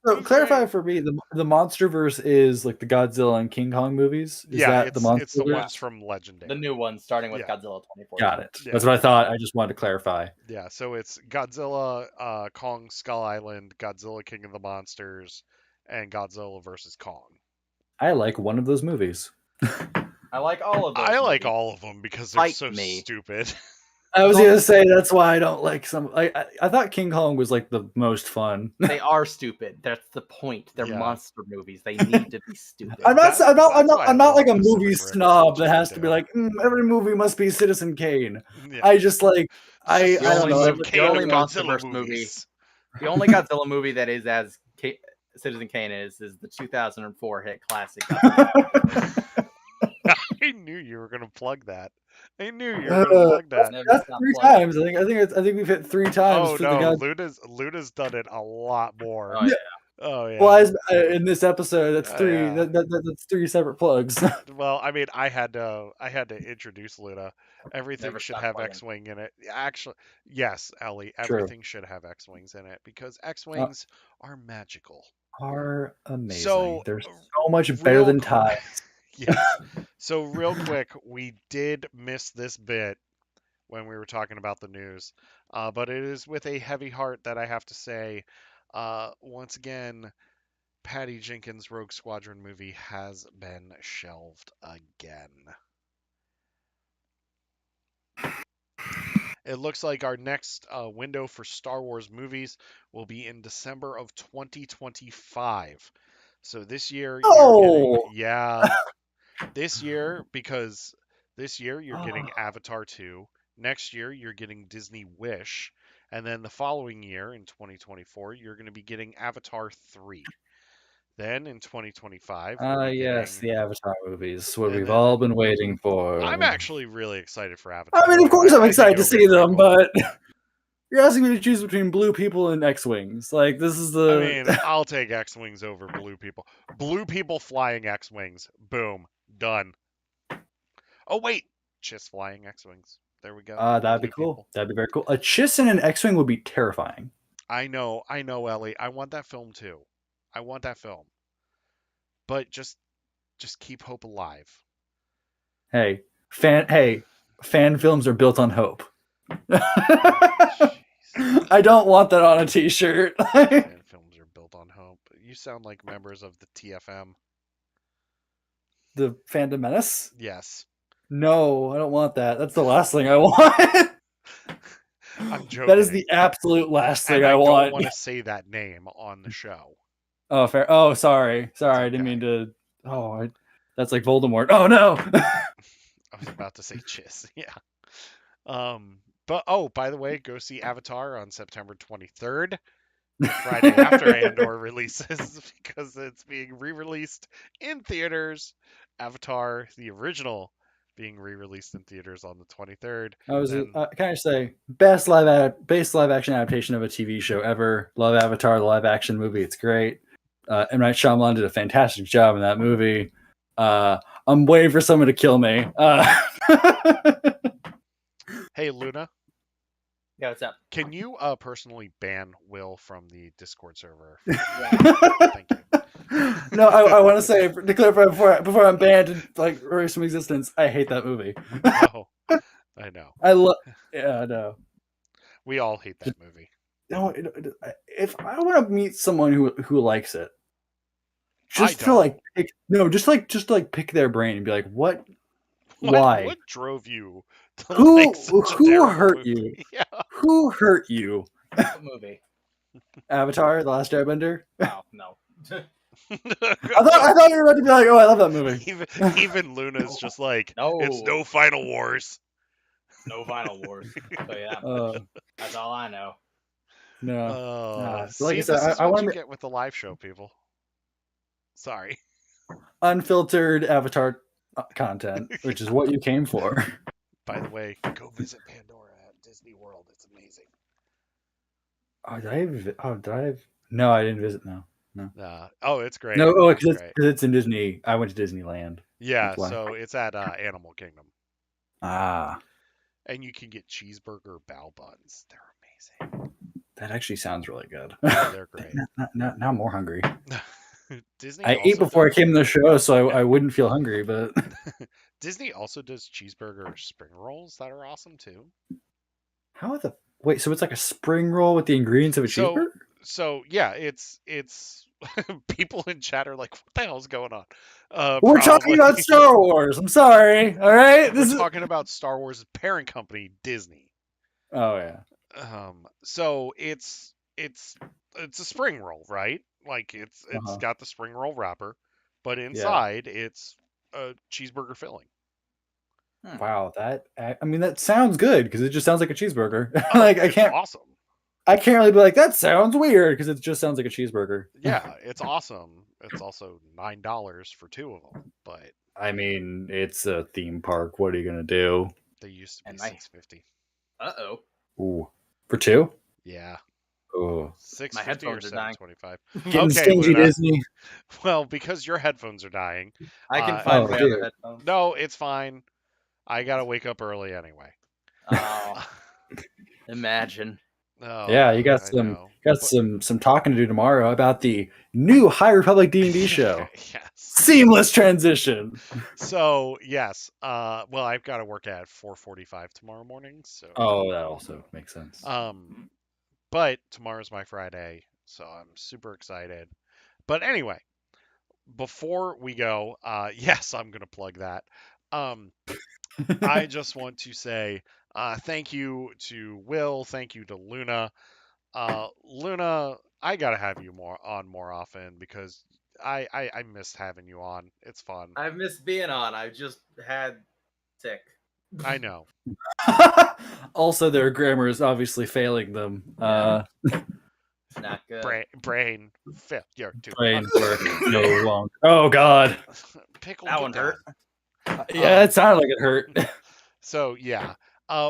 So clarify for me, the MonsterVerse is like the Godzilla and King Kong movies. Is that it's the ones from Legendary. The new ones, starting with Godzilla 24. Got it. Yeah. That's what I thought. I just wanted to clarify. Yeah, so it's Godzilla, Kong Skull Island, Godzilla King of the Monsters, and Godzilla vs. Kong. I like one of those movies. I like all of them. I like all of them because they're so stupid. I was gonna say that's why I don't like some. I thought King Kong was like the most fun. They are stupid. That's the point. They're monster movies. They need to be stupid. I'm not like a movie snob that has to be like every movie must be Citizen Kane. Yeah. I just like I don't know. The only MonsterVerse movie, the only Godzilla movie that is as Citizen Kane is the 2004 hit classic. I knew you were gonna plug that. I knew you were gonna plug that. That's 3 times. I think we've hit 3 times. Oh no, Luna's done it a lot more. Oh yeah. Oh yeah. Well, in this episode, that's 3. Yeah. That's 3 separate plugs. Well, I mean, I had to introduce Luna. Everything should have X-wing in it. Actually, yes, Ellie. Everything should have X-wings in it because X-wings are magical. Are amazing. So they're so much better than TIEs. Yes. So real quick, we did miss this bit when we were talking about the news, but it is with a heavy heart that I have to say, once again, Patty Jenkins' Rogue Squadron movie has been shelved again. It looks like our next window for Star Wars movies will be in December of 2025. So this year, this year, because this year you're getting Avatar 2. Next year, you're getting Disney Wish. And then the following year, in 2024, you're going to be getting Avatar 3. Then in 2025... yes, the Avatar movies. What we've all been waiting for. I'm actually really excited for Avatar. I mean, of course I'm excited to see them, but... You're asking me to choose between blue people and X-wings. Like this is I the. mean, I'll take X-wings over blue people. Blue people flying X-wings. Boom, done. Oh wait, Chiss flying X-wings. There we go. That'd be Blue cool. people. That'd be very cool. A Chiss and an X-wing would be terrifying. I know, Ellie. I want that film too. I want that film. But just keep hope alive. Hey, fan films are built on hope. I don't want that on a t-shirt. Fan films are built on hope. You sound like members of the TFM. The Phantom Menace? Yes. No, I don't want that. That's the last thing I want. I'm joking. That is the absolute last thing I want. I don't want to say that name on the show. Oh, fair. Oh, sorry. I didn't mean to. Oh, that's like Voldemort. Oh no. I was about to say Chiss. Yeah. But by the way, go see Avatar on September 23rd, the Friday after Andor releases, because it's being re-released in theaters. Avatar, the original, being re-released in theaters on the 23rd. Can I say best live action adaptation of a TV show ever? Love Avatar, the live action movie. It's great. M. Night Shyamalan did a fantastic job in that movie. I'm waiting for someone to kill me. Hey, Luna. Yeah, what's up? Can you personally ban Will from the Discord server? Thank you. No, I want to say to clarify before I'm banned and like erase from existence. I hate that movie. Oh, I know. Yeah, I know. We all hate that movie. No, if I want to meet someone who likes it, just pick their brain and be like, what? Why? What drove you to Who like such a hurt movie? you? Yeah. Who hurt you? What movie? Avatar: The Last Airbender. Oh no. I thought you were about to be like, oh, I love that movie. Even Luna's just like, No. it's no Final Wars. No Final Wars. So yeah, that's all I know. No. See, Like I this said, is what you get with the live show, people. Sorry. Unfiltered Avatar content, which is what you came for. By the way, go visit Pandora at Disney World. It's amazing. Oh, did I? No, I didn't visit. No. It's great. No, because it's in Disney. I went to Disneyland. Yeah, so it's at Animal Kingdom. Ah. And you can get cheeseburger bao buns. They're amazing. That actually sounds really good. Yeah, they're great. Now I'm more hungry. Disney. I ate before I came to the show, so I wouldn't feel hungry. But Disney also does cheeseburger spring rolls that are awesome too. Wait? So it's like a spring roll with the ingredients of a cheeseburger? So yeah, it's people in chat are like, what the hell's going on? We're talking about Star Wars. I'm sorry. All right, we're talking about Star Wars' parent company, Disney. Oh yeah. So it's a spring roll, right? Like it's got the spring roll wrapper, but inside it's a cheeseburger filling. Wow, that sounds good because it just sounds like a cheeseburger. Like awesome. I can't really be like that sounds weird because it just sounds like a cheeseburger. Yeah, it's awesome. It's also $9 for 2 of them, but I mean, it's a theme park. What are you gonna do? They used to be $6.50. Ooh, for 2? Yeah. Oh, $6.50 or $7.25. Getting stingy, Disney. Well, because your headphones are dying. I can find my other headphones. No, it's fine. I gotta wake up early anyway. Oh, imagine. Oh, yeah, you got some talking to do tomorrow about the new High Republic D&D show. Yes. Seamless transition. So yes, well, I've got to work at 4:45 tomorrow morning. So. Oh, that also makes sense. But tomorrow's my Friday, so I'm super excited. But anyway, before we go, yes, I'm gonna plug that. I just want to say thank you to Will, thank you to Luna. Luna, I gotta have you more often because I missed having you on. It's fun. I've missed being on. I just had sick. I know. Also, their grammar is obviously failing them. Not good. Brain failure. Brain work no longer. Oh God. Pickle. That one hurt. Yeah, it sounded like it hurt. So yeah.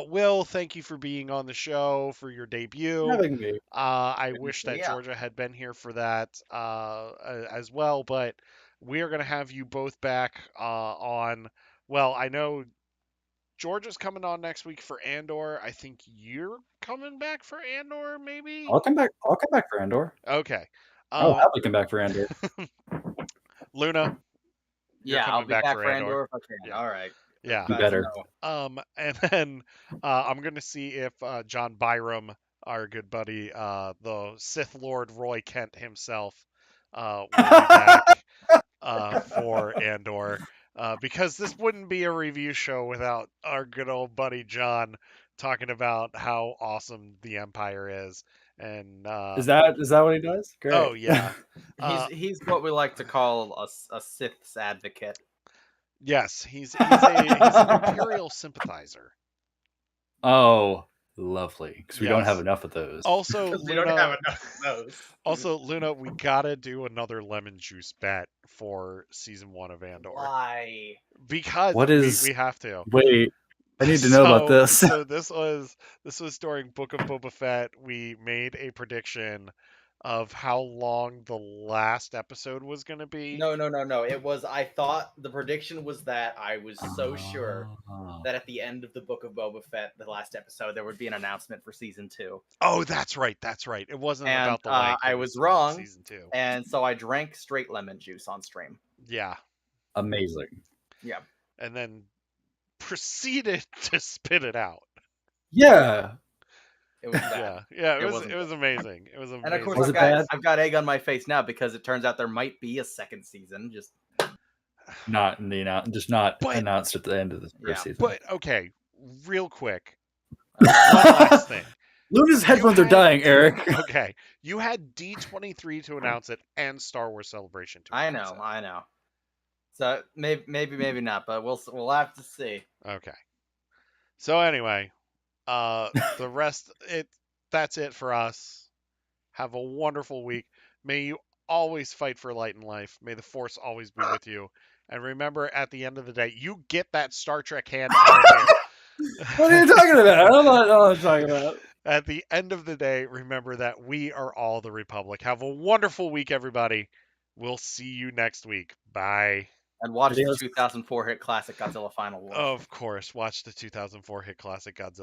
Will, thank you for being on the show for your debut. Having me. I wish that Yeah. Georgia had been here for that as well, but we are going to have you both back on. Well, I know Georgia's coming on next week for Andor. I think you're coming back for Andor, maybe? I'll come back for Andor. Okay. I'll happily come back for Andor. Luna. You're Yeah, I'll coming be back back for for Andor. Andor if I can. Yeah. All right. Yeah. You better. And then I'm going to see if John Byram, our good buddy, the Sith Lord Roy Kent himself, will be back for Andor. Because this wouldn't be a review show without our good old buddy John talking about how awesome the Empire is. And Is that what he does? Great. oh yeah, He's what we like to call a Sith's advocate. yes, he's an Imperial sympathizer. Oh, lovely. Because we don't Yes. have enough of those. Also, Because we Luna, don't have enough of those. also, Luna, we gotta do another lemon juice bet for season 1 of Andor Why? because What is- we have to. Wait, I need to know about this. So this was during Book of Boba Fett. We made a prediction of how long the last episode was gonna be. No. It was. I thought the prediction was that I was so sure that at the end of the Book of Boba Fett, the last episode, there would be an announcement for season 2. Oh, that's right. It wasn't And about the length. I it was about wrong. Season 2. And so I drank straight lemon juice on stream. Yeah, Amazing. Yeah. and then proceeded to spit it out. Yeah. It was bad. Yeah. It It was wasn't amazing. It was amazing. And of course, Was I've it bad? got egg on my face now because it turns out there might be a second season. Just Not in the just not But- announced at the end of the first Yeah. season. But okay, real quick. One last thing. Luna's headphones are had- dying, Eric. Okay, you had D23 to announce it and Star Wars Celebration to I announce know. So maybe not, but we'll have to see. it. Okay. So anyway, the rest that's it for us. Have a wonderful week. May you always fight for light and life. May the Force always be with you. And remember, at the end of the day, you get that Star Trek hand out of here. What are you talking about? I don't know what I'm talking about. At the end of the day, remember that we are all the Republic. Have a wonderful week, everybody. We'll see you next week. Bye. And watch Adios. the 2004 hit classic Godzilla Final War. Of course, watch the 2004 hit classic Godzilla.